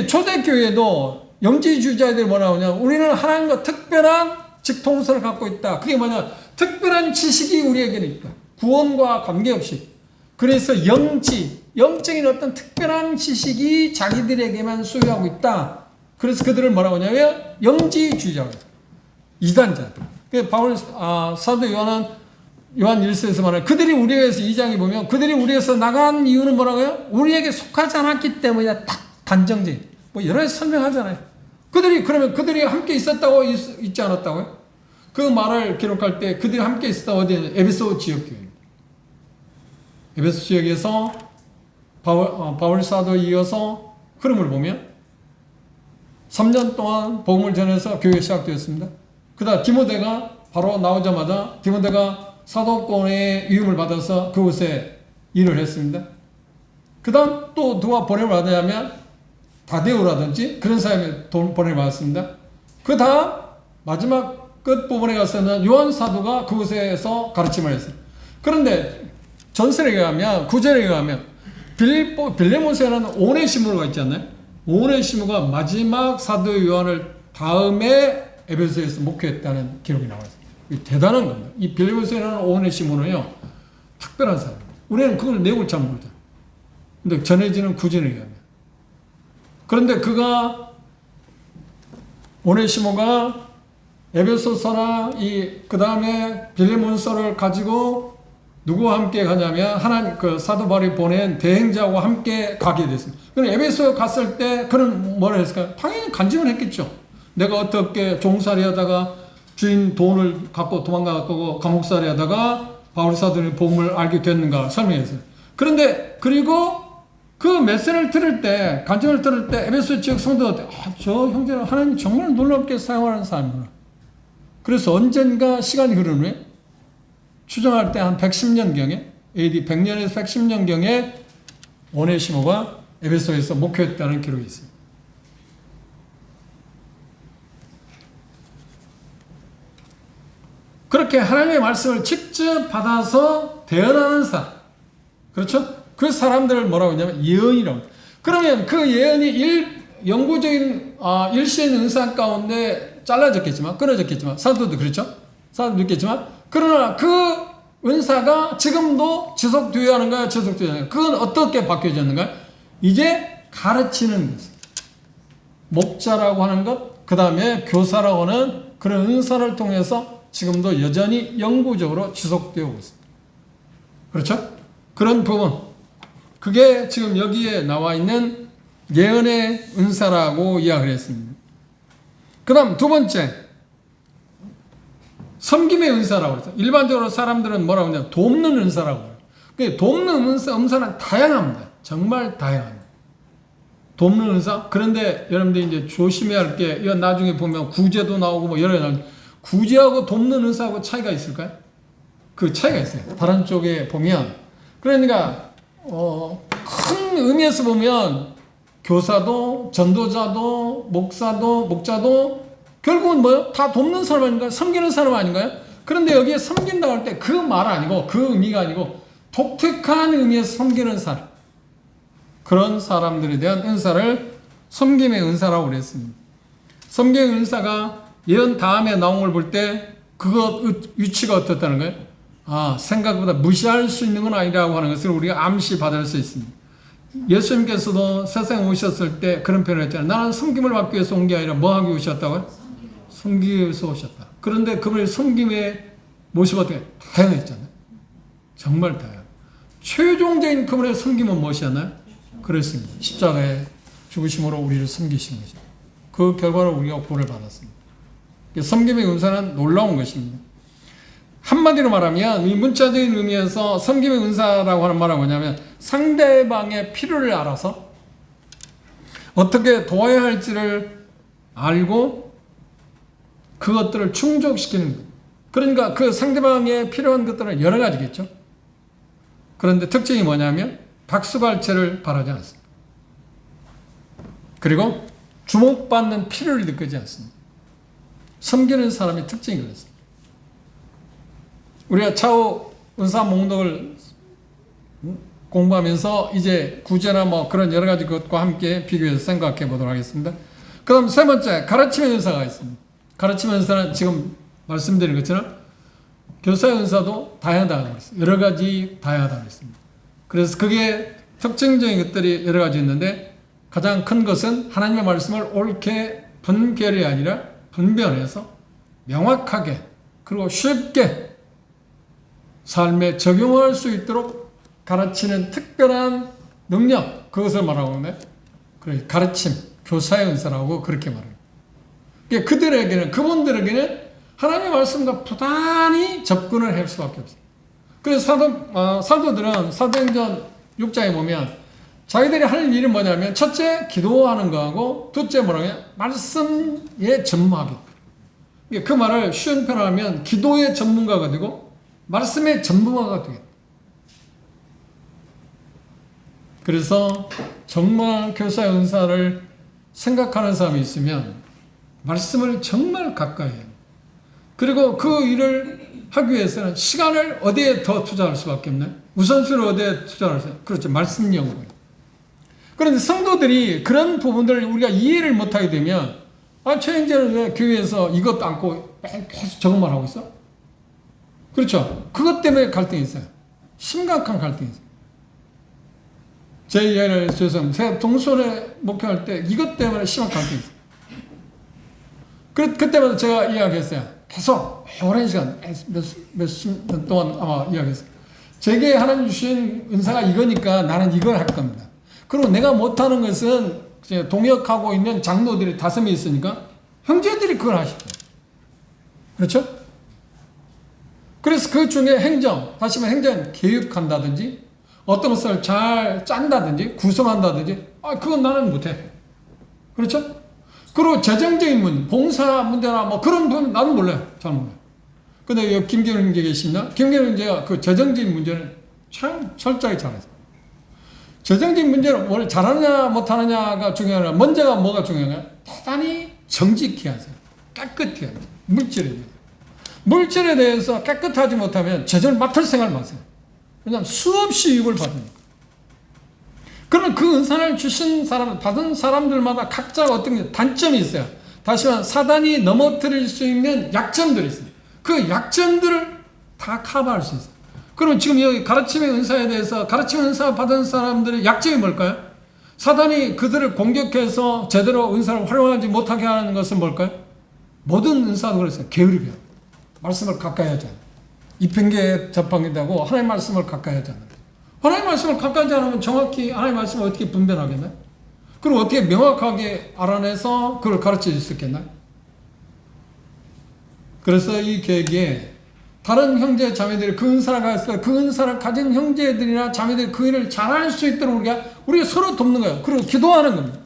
Speaker 1: 초대교회도 영지주의자들이 뭐라고 하냐. 우리는 하나님과 특별한 직통성을 갖고 있다. 그게 뭐냐. 특별한 지식이 우리에게는 있다. 구원과 관계없이. 그래서 영적인 어떤 특별한 지식이 자기들에게만 소유하고 있다. 그래서 그들을 뭐라고 하냐면 영지주의자라고 해요. 이단자. 사도 요한 1서에서 말하는 그들이 우리에게서 2장에 보면 그들이 우리에게서 나간 이유는 뭐라고요? 우리에게 속하지 않았기 때문이다. 딱 단정적인. 여러 가지 설명하잖아요. 그러면 그들이 함께 있었다고 있지 않았다고요? 그 말을 기록할 때 그들이 함께 있었다고 어디에? 에베소 지역교회. 에베소 지역에서 바울 사도 이어서 흐름을 보면 3년 동안 복음을 전해서 교회 시작되었습니다. 그다음 디모데가 바로 나오자마자 디모데가 사도권의 위임을 받아서 그곳에 일을 했습니다. 그 다음 또 누가 보냄을 받았냐면 다데오라든지 그런 사람이 보냄을 받았습니다. 그 다음 마지막 끝부분에 가서는 요한 사도가 그곳에서 가르침을 했어요. 그런데 전설에 의하면 구절에 의하면 빌레몬스라는 오네시모가 있지 않나요? 오네시모가 마지막 사도 요한을 다음에 에베소에서 목회했다는 기록이 나와요. 대단한 겁니다. 이 빌레몬스라는 오네시모는요 특별한 사람. 우리는 그걸 내용을 잘 모르죠. 근데 전해지는 구절에 의하면. 그런데 오네시모가 에베소서나 그 다음에 빌레몬서를 가지고 누구와 함께 가냐면 하나님 사도 바울이 보낸 대행자와 함께 가게 됐습니다. 그럼 에베소에 갔을 때 그는 뭐라 했을까요? 당연히 간증을 했겠죠. 내가 어떻게 종살이 하다가 주인 돈을 갖고 도망가고 감옥살이 하다가 바울 사도의 복음을 알게 됐는가 설명했어요. 그런데 그리고 그 메시지를 들을 때 간증을 들을 때 에베소 지역 성도들 저 형제는 하나님 정말 놀랍게 사용하는 사람이구나. 그래서 언젠가 시간이 흐른 후에 추정할 때 한 110년경에 AD 100년에서 110년경에 오네시모가 에베소에서 목회했다는 기록이 있습니다. 그렇게 하나님의 말씀을 직접 받아서 대언하는 사람. 그렇죠? 그 사람들을 뭐라고 하냐면 예언이라고. 그러면 그 예언이 영구적인 일시적인 은사 가운데 잘라졌겠지만 끊어졌겠지만 사도도 그렇죠? 사도도 있겠지만 그러나 그 은사가 지금도 지속되어야 하는가요? 지속되어야 하는가요? 그건 어떻게 바뀌어졌는가요? 이제 가르치는 것. 목자라고 하는 것, 그 다음에 교사라고 하는 그런 은사를 통해서 지금도 여전히 영구적으로 지속되어 오고 있습니다. 그렇죠? 그런 부분. 그게 지금 여기에 나와 있는 예언의 은사라고 이야기를 했습니다. 그 다음 두 번째, 섬김의 은사라고 그랬어요. 일반적으로 사람들은 뭐라고 하냐면 돕는 은사라고 해요. 돕는 은사는 다양합니다. 정말 다양합니다. 돕는 은사? 그런데 여러분들이 이제 조심해야 할 게, 이건 나중에 보면 구제도 나오고 여러 가지 구제하고 돕는 은사하고 차이가 있을까요? 그 차이가 있어요. 다른 쪽에 보면. 그러니까, 큰 의미에서 보면 교사도, 전도자도, 목자도 결국은 뭐요? 다 돕는 사람 아닌가요? 섬기는 사람 아닌가요? 그런데 여기에 섬긴다고 할 때 그 말 아니고, 그 의미가 아니고, 독특한 의미에서 섬기는 사람. 그런 사람들에 대한 은사를 섬김의 은사라고 그랬습니다. 섬김의 은사가 예언 다음에 나온 걸 볼 때, 그것 위치가 어떻다는 거예요? 생각보다 무시할 수 있는 건 아니라고 하는 것을 우리가 암시 받을 수 있습니다. 예수님께서도 세상에 오셨을 때 그런 표현을 했잖아요. 나는 섬김을 받기 위해서 온 게 아니라 뭐 하기 오셨다고요? 섬기기 위해서 오셨다. 그런데 그분의 섬김의 모습이 어떻게 다양했잖아요. 정말 다양. 최종적인 그분의 섬김은 무엇이었나요? 그랬습니다. 십자가의 죽으심으로 우리를 섬기신 것입니다. 그 결과로 우리가 구원을 받았습니다. 섬김의 은사는 놀라운 것입니다. 한마디로 말하면 이 문자적인 의미에서 섬김의 은사라고 하는 말은 뭐냐면 상대방의 필요를 알아서 어떻게 도와야 할지를 알고 그것들을 충족시키는 것. 그러니까 그 상대방에 필요한 것들은 여러 가지겠죠. 그런데 특징이 뭐냐면 박수갈채를 바라지 않습니다. 그리고 주목받는 필요를 느끼지 않습니다. 섬기는 사람의 특징이 그렇습니다. 우리가 차후 은사 목록을 공부하면서 이제 구제나 뭐 그런 여러 가지 것과 함께 비교해서 생각해 보도록 하겠습니다. 그 다음 세 번째, 가르침의 은사가 있습니다. 가르침의 은사는 지금 말씀드린 것처럼 교사의 은사도 다양하다고 했습니다. 여러 가지 다양하다고 했습니다. 그래서 그게 특징적인 것들이 여러 가지 있는데 가장 큰 것은 하나님의 말씀을 옳게 분별이 아니라 분별해서 명확하게 그리고 쉽게 삶에 적용할 수 있도록 가르치는 특별한 능력, 그것을 말하고 있는데 그래 가르침, 교사의 은사라고 그렇게 말합니다. 그들에게는, 그분들에게는 하나님의 말씀과 부단히 접근을 할 수밖에 없어요. 그래서 사도들은 사도행전 6장에 보면 자기들이 할 일은 뭐냐면 첫째 기도하는 거하고 둘째 뭐라고요? 말씀에 전무하기. 그 말을 쉬운 표현을 하면 기도의 전문가가 되고 말씀의 전문가가 되겠다. 그래서 정말 교사의 은사를 생각하는 사람이 있으면 말씀을 정말 가까이 해요. 그리고 그 일을 하기 위해서는 시간을 어디에 더 투자할 수밖에 없나요? 우선순위를 어디에 투자할 수 있어요? 그렇죠. 말씀 연구예요. 그런데 성도들이 그런 부분들을 우리가 이해를 못하게 되면 최영재는 왜 교회에서 이것도 않고 계속 저것만 하고 있어? 그렇죠. 그것 때문에 갈등이 있어요. 심각한 갈등이 있어요. 제 이야기를 해서 제가 동선에 목회할 때 이것 때문에 심한 갈등이 있어요. 그때마다 제가 이야기했어요. 계속 오랜 시간 몇십 년 동안 아마 이야기했어요. 제게 하나님 주신 은사가 이거니까 나는 이걸 할 겁니다. 그리고 내가 못하는 것은 동역하고 있는 장로들이 5명 있으니까 형제들이 그걸 하십니다. 그렇죠? 그래서 그 중에 행정, 다시 말해 행정 계획한다든지 어떤 것을 잘 짠다든지 구성한다든지 그건 나는 못해. 그렇죠? 그리고 재정적인 문제, 봉사 문제나 뭐 그런 부분 나는 몰라요. 잘 몰라요. 근데 여기 김경훈 형제 계시나? 김경훈 형제가 그 재정적인 문제는 참 철저히 잘했어요. 재정적인 문제를 뭘 잘하느냐 못하느냐가 중요한 게 아니라 먼저가 뭐가 중요한가요? 대단히 정직히 하세요. 깨끗히 하세요. 물질에 대해서 깨끗하지 못하면 제대로 맡을 생각을 마세요. 왜냐하면 수없이 유익을 받으니까. 그러면 그 은사를 주신 사람, 받은 사람들마다 각자 어떤 단점이 있어요. 다시 말해 사단이 넘어뜨릴 수 있는 약점들이 있어요. 그 약점들을 다 커버할 수 있어요. 그럼 지금 여기 가르침의 은사에 대해서 가르침의 은사 받은 사람들의 약점이 뭘까요? 사단이 그들을 공격해서 제대로 은사를 활용하지 못하게 하는 것은 뭘까요? 모든 은사도 그랬어요. 게으르게. 말씀을 가까이 하지 않아요. 입행계에 접하기도 하나님의 말씀을 가까이 하지 않아요. 하나님의 말씀을 가까이 하지 않으면 정확히 하나님의 말씀을 어떻게 분별하겠나요? 그리고 어떻게 명확하게 알아내서 그걸 가르쳐 줄 수 있겠나요? 그래서 이 계획에 다른 형제 자매들이 그 은사를 가졌을 때 그 은사를 가진 형제들이나 자매들이 그 일을 잘할 수 있도록 우리가 서로 돕는 거예요. 그리고 기도하는 겁니다.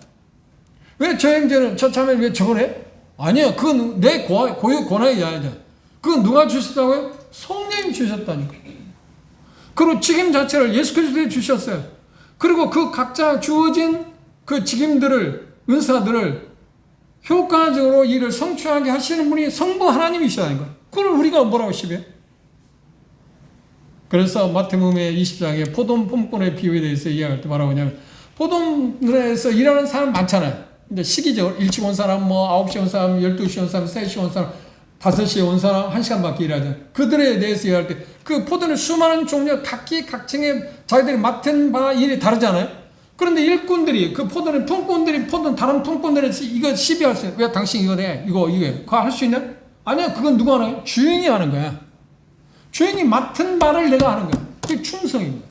Speaker 1: 왜 저 형제는 저 자매는 왜 저걸 해? 아니요. 그건 내 고유 권한이 아니죠. 그건 누가 주셨다고요? 성령이 주셨다니까. 그리고 직임 자체를 예수 그리스도에 주셨어요. 그리고 그 각자 주어진 그 직임들을, 은사들을 효과적으로 일을 성취하게 하시는 분이 성부 하나님이시라는 거예요. 그걸 우리가 뭐라고 시비해? 그래서 마태복음의 20장에 포도원 품꾼의 비유에 대해서 이야기할 때 뭐라고 하냐면 포도원에서 일하는 사람 많잖아요. 근데 시기적으로 일찍 온 사람, 9시 온 사람, 12시 온 사람, 3시 온 사람, 5시에 온 사람 1시간밖에 일하잖아요. 그들에 대해서 이야기할 때 그 포도는 수많은 종류 각각의 자기들이 맡은 바 일이 다르잖아요. 그런데 일꾼들이 그 포도는 품꾼들이 다른 품꾼들이 이거 시비할 수 있어요. 왜 당신 이거 해? 이거 그거 할 수 있냐? 아니야. 그건 누가 하는 거야? 주인이 하는 거야. 주인이 맡은 바를 내가 하는 거야. 그게 충성입니다.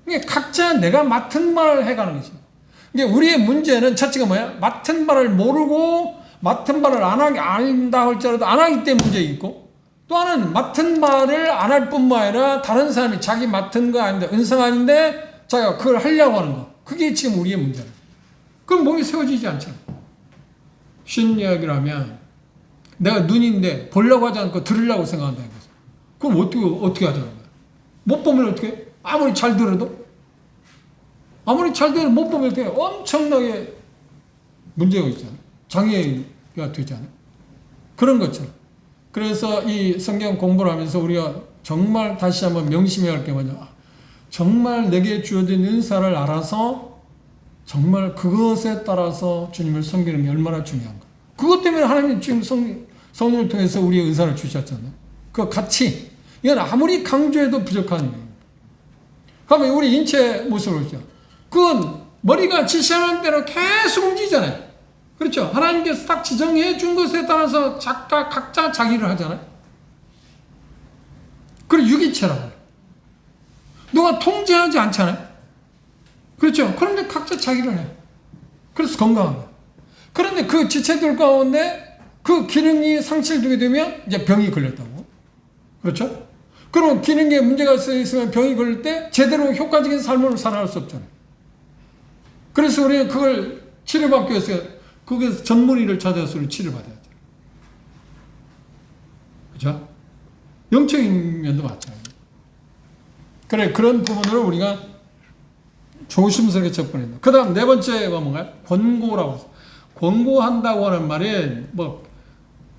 Speaker 1: 그러니까 각자 내가 맡은 바를 해가는 것입니다. 그러니까 우리의 문제는 첫째가 뭐야? 맡은 바를 모르고 맡은 바를 안다 할지라도 안 하기 때문에 문제 있고, 또 하나는 맡은 바를 안 할 뿐만 아니라 다른 사람이 자기 맡은 거 아닌데 은사가 아닌데 자기가 그걸 하려고 하는 거. 그게 지금 우리의 문제예요. 그럼 몸이 세워지지 않잖아. 쉬운 이야기를 하면 내가 눈인데 보려고 하지 않고 들으려고 생각한다 이거죠. 그럼 어떻게 하자는 거야? 못 보면 어떻게 해? 아무리 잘 들어도 못 보면 어떻게 해? 엄청나게 문제가 있잖아. 장애가 되잖아. 그런 것처럼. 그래서 이 성경 공부를 하면서 우리가 정말 다시 한번 명심해야 할 게 뭐냐. 정말 내게 주어진 은사를 알아서 정말 그것에 따라서 주님을 섬기는 게 얼마나 중요한가. 그것 때문에 하나님 지금 성령을 통해서 우리의 은사를 주셨잖아요. 그 같이. 이건 아무리 강조해도 부족한 일입니다. 그러면 우리 인체 모습을 보죠. 그건 머리가 지시하는 대로 계속 움직이잖아요. 그렇죠? 하나님께서 딱 지정해 준 것에 따라서 각자 자기를 하잖아요. 그리고 유기체라고. 누가 통제하지 않잖아요. 그렇죠? 그런데 각자 자기를 해요. 그래서 건강한 거예요. 그런데 그 지체들 가운데 그 기능이 상실되게 되면 이제 병이 걸렸다고. 그렇죠? 그럼 기능에 문제가 있으면 병이 걸릴 때 제대로 효과적인 삶을 살아갈 수 없잖아요. 그래서 우리는 그걸 치료받기 위해서 거기서 전문의를 찾아서 우리 치료받아야 돼요. 그렇죠? 영적인 면도 마찬가지예요. 그래, 그런 부분으로 우리가 조심스럽게 접근해야 그 다음 네 번째가 뭔가요? 권고라고 해서. 권고한다고 하는 말이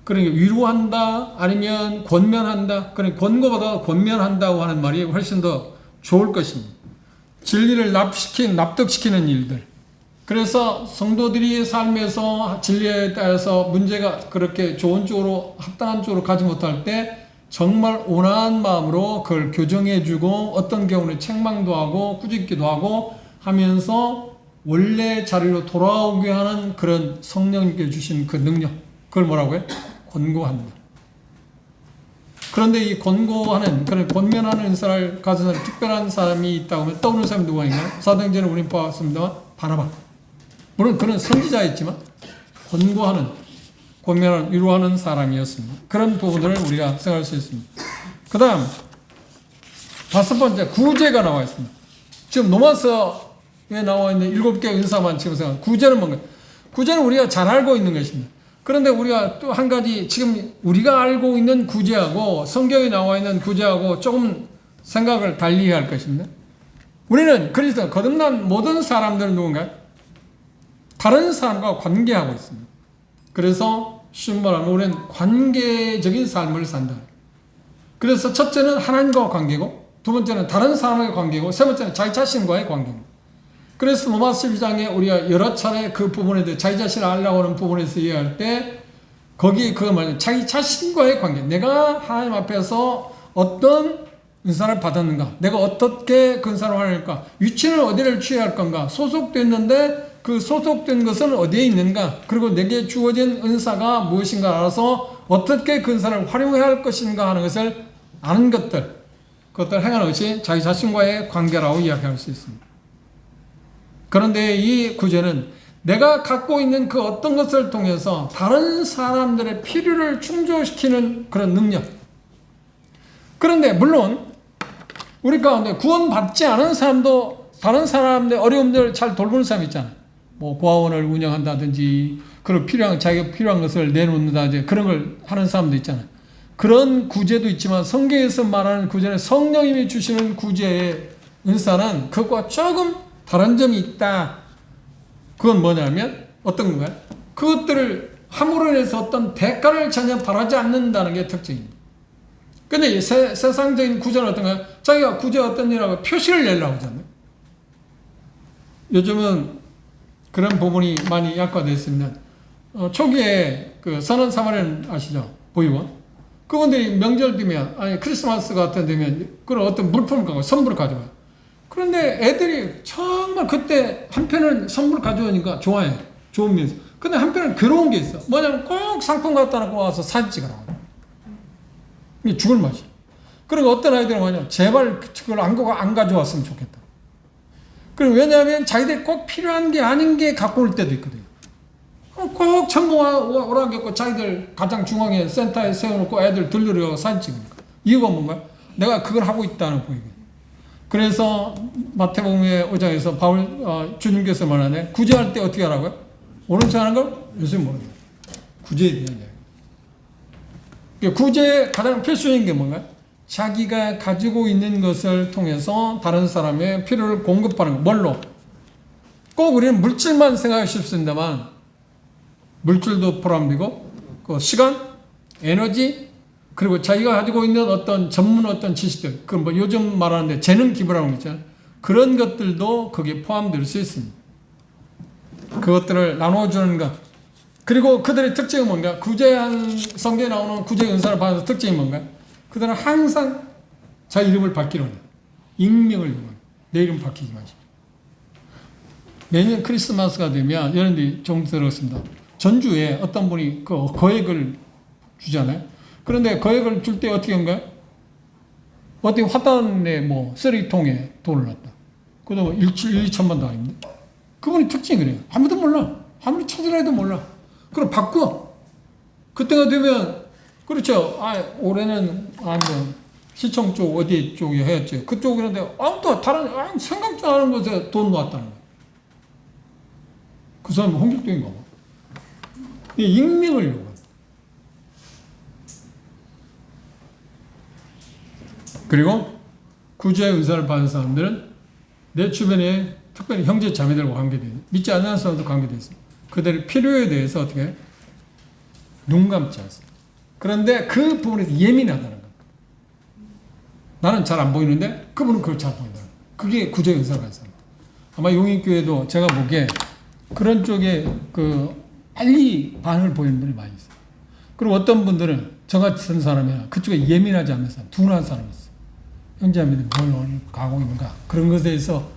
Speaker 1: 그러니까 위로한다 아니면 권면한다. 그러니까 권고보다 권면한다고 하는 말이 훨씬 더 좋을 것입니다. 진리를 납득시키는 일들. 그래서 성도들이 삶에서 진리에 따라서 문제가 그렇게 좋은 쪽으로 합당한 쪽으로 가지 못할 때 정말 온화한 마음으로 그걸 교정해주고 어떤 경우는 책망도 하고 꾸짖기도 하고 하면서 원래 자리로 돌아오게 하는 그런 성령님께 주신 그 능력, 그걸 뭐라고 해? 권고한다. 그런데 이 권고하는, 그런 권면하는 은사를 가진 사람, 특별한 사람이 있다고 하면 떠오르는 사람이 누가 있나요? 사도행전에 우린 보았습니다만 바나바. 물론 그런 선지자였지만 권고하는, 권면하는, 위로하는 사람이었습니다. 그런 부분들을 우리가 생각할 수 있습니다. 그 다음 다섯 번째, 구제가 나와 있습니다. 지금 로마서에 나와 있는 7개 은사만 지금 생각. 구제는 뭔가? 구제는 우리가 잘 알고 있는 것입니다. 그런데 우리가 또 한 가지 지금 우리가 알고 있는 구제하고 성경에 나와 있는 구제하고 조금 생각을 달리 해야 할 것입니다. 우리는 그리스도 거듭난 모든 사람들은 누군가요? 다른 사람과 관계하고 있습니다. 그래서 쉬운 말하면 우리는 관계적인 삶을 산다. 그래서 첫째는 하나님과 관계고, 두 번째는 다른 사람과의 관계고, 세 번째는 자기 자신과의 관계입니다. 그래서 로마서 12장에 우리가 여러 차례 그 부분에 대해 자기 자신을 알라고 하는 부분에서 이해할 때 거기 그거 말이야. 자기 자신과의 관계. 내가 하나님 앞에서 어떤 은사를 받았는가? 내가 어떻게 그 은사를 활용할까? 위치는 어디를 취해야 할 건가? 소속됐는데 그 소속된 것은 어디에 있는가? 그리고 내게 주어진 은사가 무엇인가 알아서 어떻게 그 은사를 활용해야 할 것인가 하는 것을 아는 것들, 그것들을 행하는 것이 자기 자신과의 관계라고 이야기할 수 있습니다. 그런데 이 구제는 내가 갖고 있는 그 어떤 것을 통해서 다른 사람들의 필요를 충족시키는 그런 능력. 그런데 물론 우리 가운데 구원받지 않은 사람도 다른 사람들의 어려움들을 잘 돌보는 사람이 있잖아요. 뭐 고아원을 운영한다든지 그런 자기가 필요한 것을 내놓는다든지 그런 걸 하는 사람도 있잖아요. 그런 구제도 있지만 성경에서 말하는 구제는 성령님이 주시는 구제의 은사는 그것과 조금 다른 점이 있다. 그건 뭐냐면 어떤 건가요? 그것들을 함으로 인해서 어떤 대가를 전혀 바라지 않는다는 게 특징입니다. 근데 세상적인 구제는 어떤가요? 자기가 구제 어떤 일이라고 표시를 내려고 하잖아요. 요즘은 그런 부분이 많이 약화되어 있습니다. 초기에 그 선한 사마리안 아시죠? 보이원. 그분들이 명절 되면, 아니 크리스마스 같은 되면 그런 어떤 물품을 가고 선물을 가져와요. 그런데 애들이 정말 그때 한편은 선물 가져오니까 좋아해. 좋은 면에서. 근데 한편은 괴로운 게 있어. 뭐냐면 꼭 상품 갖다 놓고 와서 사진 찍으라고. 이게 죽을 맛이야. 그리고 어떤 아이들은 뭐냐면 제발 그걸 안 가져왔으면 좋겠다. 그리고 왜냐하면 자기들이 꼭 필요한 게 아닌 게 갖고 올 때도 있거든요. 꼭 전부 오라겠고 자기들 가장 중앙에 센터에 세워놓고 애들 들르려고 사진 찍으니까. 이유가 뭔가요? 내가 그걸 하고 있다는 보이게. 그래서 마태복음의 5장에서 주님께서 말하네. 구제할 때 어떻게 하라고요? 오른손 하는 걸 왼손 모르는 거예요. 구제에 대한 이야기. 구제의 가장 필수인 게 뭔가요? 자기가 가지고 있는 것을 통해서 다른 사람의 필요를 공급하는 거. 뭘로? 꼭 우리는 물질만 생각하기 쉽습니다만 물질도 포함되고 그 시간, 에너지, 그리고 자기가 가지고 있는 어떤 전문 어떤 지식들, 그 뭐 요즘 말하는데 재능 기부라는 거 있잖아요. 그런 것들도 거기에 포함될 수 있습니다. 그것들을 나눠주는 것. 그리고 그들의 특징은 뭔가? 구제한 성경에 나오는 구제 은사를 받아서 특징이 뭔가? 그들은 항상 자기 이름을 밝히려 해요. 익명을 요구해요. 내 이름 밝히지 마십시오. 매년 크리스마스가 되면 여러분들이 좀 들었습니다. 전주에 어떤 분이 그 거액을 주잖아요. 그런데 거액을 줄 때 어떻게 한가요? 어떻게 화단에 뭐 쓰레기통에 돈을 넣었다. 그것도 1, 2천만 도 아닙니다. 그분이 특징이 그래요. 아무도 몰라. 아무리 찾으라 해도 몰라. 그럼 바꿔. 그때가 되면 그렇죠. 올해는 뭐 시청 쪽 어디 쪽이 해야지. 그쪽이는데 아무도 다른 생각도 안 하는 곳에 돈 놓았다는 거예요. 그 사람은 홍길동인 거고. 이 익명을 요구해요. 그리고 구제의 은사를 받은 사람들은 내 주변에 특별히 형제 자매들과 관계되어 있어요. 믿지 않는 사람도 관계되어 있어요. 그들의 필요에 대해서 어떻게 눈 감지 않습니다. 그런데 그 부분에서 예민하다는 거예요. 나는 잘 안 보이는데 그분은 그걸 잘 보인다는 거예요. 그게 구제의 은사를 받은 사람. 아마 용인교회도 제가 보기에 그런 쪽에 빨리 반응을 보이는 분이 많이 있어요. 그리고 어떤 분들은 저 같은 사람이나 그쪽에 예민하지 않는 사람, 둔한 사람이 있어요. 형제자매들이 뭘 가고 있는가 그런 것에 대해서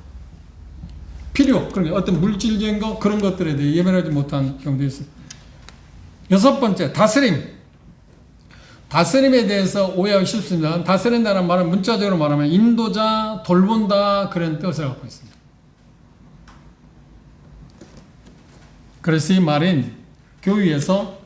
Speaker 1: 그러니까 어떤 물질적인 거 그런 것들에 대해 예민하지 못한 경우도 있어요. 6번째, 다스림에 대해서 오해하기 쉽습니다. 다스린다는 말은 문자적으로 말하면 인도자, 돌본다 그런 뜻을 갖고 있습니다. 그래서 이 말은 교회에서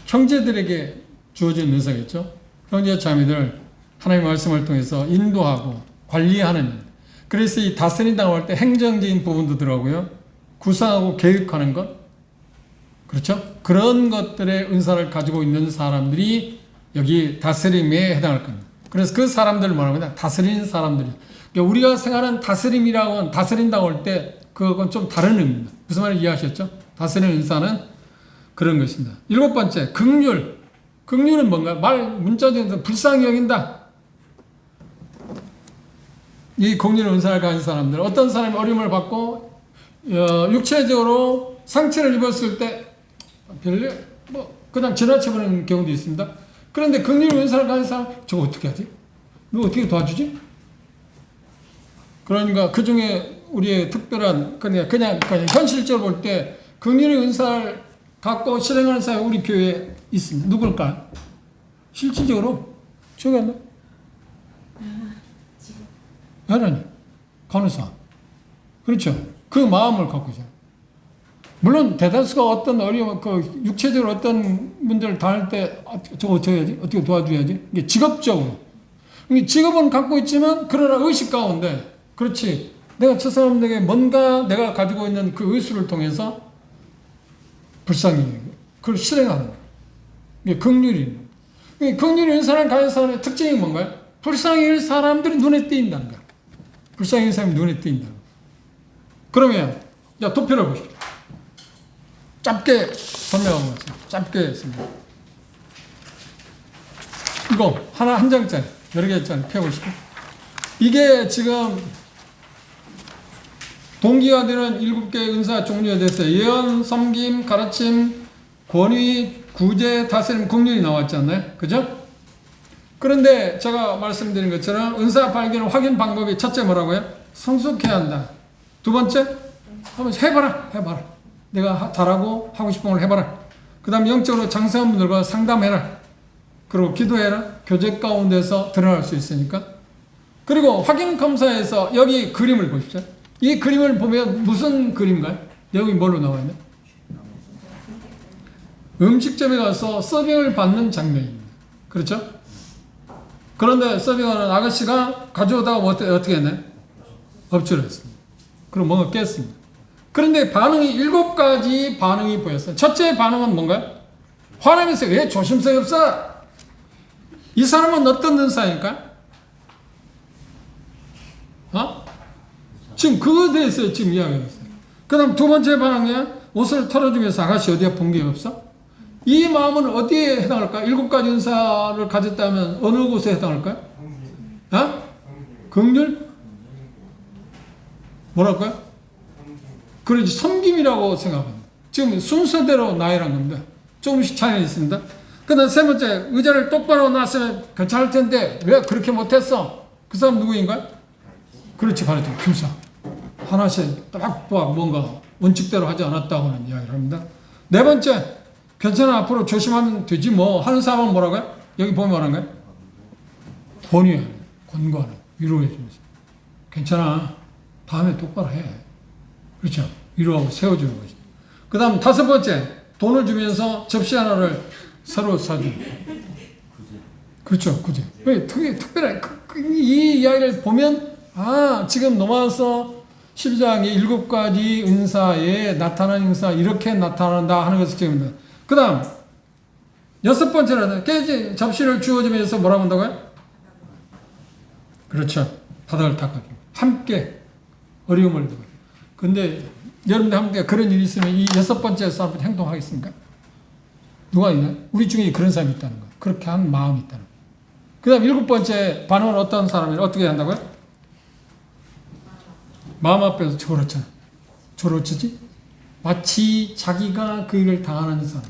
Speaker 1: 형제들에게 주어진 은사겠죠. 형제 자매들 하나님의 말씀을 통해서 인도하고 관리하는. 그래서 이 다스린다고 할 때 행정적인 부분도 들어가고요. 구상하고 계획하는 것. 그렇죠? 그런 것들의 은사를 가지고 있는 사람들이 여기 다스림에 해당할 겁니다. 그래서 그 사람들을 말합니다. 다스리는 사람들이. 그러니까 우리가 생각하는 다스린다고 할 때 그건 좀 다른 의미입니다. 무슨 말인지 이해하셨죠? 다스리는 은사는 그런 것입니다. 7번째, 긍휼. 긍휼은 뭔가? 문자적으로 불쌍히 여긴다. 이 긍휼의 은사를 가진 사람들, 어떤 사람이 어려움을 받고 육체적으로 상처를 입었을 때 그냥 지나쳐버리는 경우도 있습니다. 그런데 긍휼의 은사를 가진 사람, 저거 어떻게 하지? 너 어떻게 도와주지? 그러니까 그 중에 우리의 특별한 그냥 현실적으로 볼 때 긍휼의 은사를 갖고 실행하는 사람이 우리 교회에 있습니다. 누굴까? 실질적으로 저기 안 나? 하나님, 간호사. 그렇죠. 그 마음을 갖고 있어요. 물론 대다수가 어떤 어려움, 육체적으로 어떤 문제를 당할 때 저거 어떻게 해야지? 어떻게 도와줘야지? 이게 직업적으로. 직업은 갖고 있지만 그러나 의식 가운데 그렇지. 내가 저 사람에게 뭔가 내가 가지고 있는 그 의술을 통해서 불쌍히 그걸 실행하는 거예요. 이게 긍휼이. 긍휼이 있는 사람 가진 사람의 특징이 뭔가요? 불쌍히 일 사람들이 눈에 띄인다는 거야. 불쌍히 일 사람이 눈에 띄인다는 거야. 그러면 도표를 보십시오. 짧게 설명하고 있습니다. 짧게 했습니다. 이거 한 장짜리 여러 개짜리 펴보시고 이게 지금 동기화되는 7개의 은사 종류에 대해서 예언, 섬김, 가르침, 권위, 구제, 다스림, 긍휼이 나왔지 않나요? 그죠? 그런데 제가 말씀드린 것처럼 은사 발견 확인 방법이 첫째 뭐라고요? 성숙해야 한다. 두 번째, 한번 해봐라. 내가 잘하고 하고 싶은 걸 해봐라. 그 다음 영적으로 장성한 분들과 상담해라. 그리고 기도해라. 교제 가운데서 드러날 수 있으니까. 그리고 확인 검사에서 여기 그림을 보십시오. 이 그림을 보면 무슨 그림인가요? 내용이 뭘로 나와 있나요? 음식점에 가서 서빙을 받는 장면입니다. 그렇죠? 그런데 서빙하는 아가씨가 가져오다가 어떻게 했나요? 엎질렀습니다. 그럼 뭔가 깼습니다. 그런데 반응이 7가지 반응이 보였어요. 첫째 반응은 뭔가요? 화나면서 왜 조심성이 없어? 이 사람은 어떤 은사입니까? 지금 그거에 대해서 지금 이야기했어요. 그 다음 두 번째 반응이야. 옷을 털어주면서 아가씨 어디에 본 게 없어? 이 마음은 어디에 해당할까? 7가지 은사를 가졌다면 어느 곳에 해당할까요? 긍휼? 뭐랄까요? 그러지 섬김이라고 생각합니다. 지금 순서대로 나열한 겁니다. 조금씩 차이가 있습니다. 그 다음 세 번째, 의자를 똑바로 놨으면 괜찮을 텐데 왜 그렇게 못했어? 그 사람 누구인가요? 그렇지, 가르쳐. 교사. 하나씩 딱 뭔가 원칙대로 하지 않았다고는 이야기를 합니다. 네 번째, 괜찮아, 앞으로 조심하면 되지 뭐 하는 사람은 뭐라고요? 여기 보면 뭐라고요? 권유하는, 권고하는, 위로해 주면서 괜찮아, 다음에 똑바로 해. 그렇죠? 위로하고 세워주는 거죠. 그 다음 다섯 번째, 돈을 주면서 접시 하나를 서로 사주는. 그렇죠, 그죠? 특별히 이 이야기를 보면 지금 로마서 12장의 7가지 은사에 나타난 은사 이렇게 나타난다 하는 것을 지금. 그 다음 여섯 번째는 깨지 접시를 주어주면서 뭐라고 한다고요? 그렇죠. 바닥을 닦아주고 함께 어려움을 두고. 근데 여러분들 함께 그런 일이 있으면 이 여섯 번째 사람은 행동하겠습니까? 누가 있나요? 우리 중에 그런 사람이 있다는 거. 그렇게 한 마음이 있다는 거. 그 다음 7번째 반응은 어떤 사람이 어떻게 한다고요? 마음 앞에서 조로쳐. 조로치지? 마치 자기가 그 일을 당하는 사람.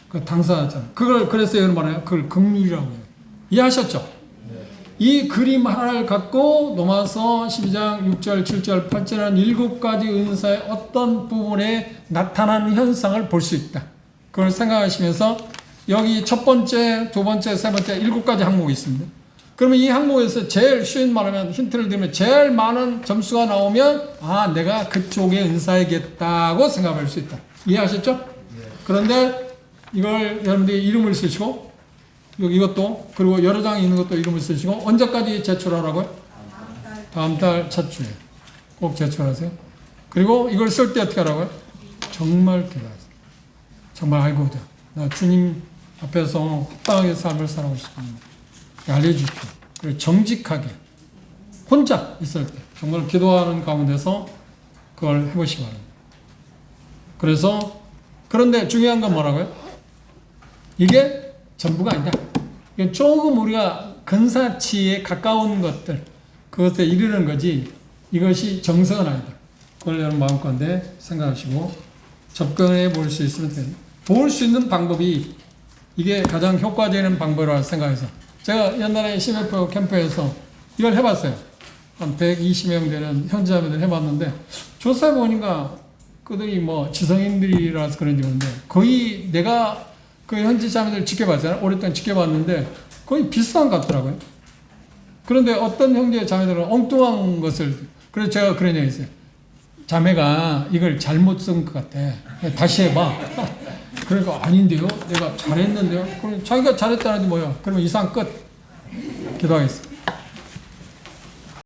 Speaker 1: 그 당사자잖아. 그걸 그래서 여러분 말해요. 그걸 긍휼이라고 해요. 이해하셨죠? 네. 이 그림 하나를 갖고 로마서 12장 6절, 7절, 8절은 7가지 은사의 어떤 부분에 나타나는 현상을 볼 수 있다. 그걸 생각하시면서 여기 첫 번째, 두 번째, 세 번째 7가지 항목이 있습니다. 그러면 이 항목에서 제일 쉬운 말하면 힌트를 드리면 제일 많은 점수가 나오면 내가 그쪽의 은사이겠다고 생각할 수 있다. 이해하셨죠? 네. 그런데 이걸 여러분들이 이름을 쓰시고 이것도 그리고 여러 장이 있는 것도 이름을 쓰시고 언제까지 제출하라고요? 다음 달 첫 주에 꼭 제출하세요. 그리고 이걸 쓸 때 어떻게 하라고요? 정말 기도하세요. 정말 알고자 나 주님 앞에서 합당하게 삶을 살아가고 싶습니다. 알려주십시오. 그리고 정직하게 혼자 있을 때 정말 기도하는 가운데서 그걸 해보시기 바랍니다. 그래서 그런데 중요한 건 뭐라고요? 이게 전부가 아니다. 조금 우리가 근사치에 가까운 것들 그것에 이르는 거지 이것이 정석은 아니다. 그걸 여러분 마음가운데 생각하시고 접근해 볼 수 있으면 됩니다. 볼 수 있는 방법이 이게 가장 효과적인 방법이라고 생각해서 제가 옛날에 CMF 캠프에서 이걸 해봤어요. 한 120명 되는 형제자매들 해봤는데 조사해 보니까 그들이 지성인들이라서 그런지 모르는데 거의 내가 그 형제자매들 지켜봤잖아요. 오랫동안 지켜봤는데 거의 비슷한 것 같더라고요. 그런데 어떤 형제자매들은 엉뚱한 것을 그래서 제가 그런 얘기 했어요. 자매가 이걸 잘못 쓴 것 같아. 다시 해봐. 그러니까 아닌데요? 내가 잘했는데요? 그럼 자기가 잘했다는데 뭐야? 그러면 이상 끝. 기도하겠습니다.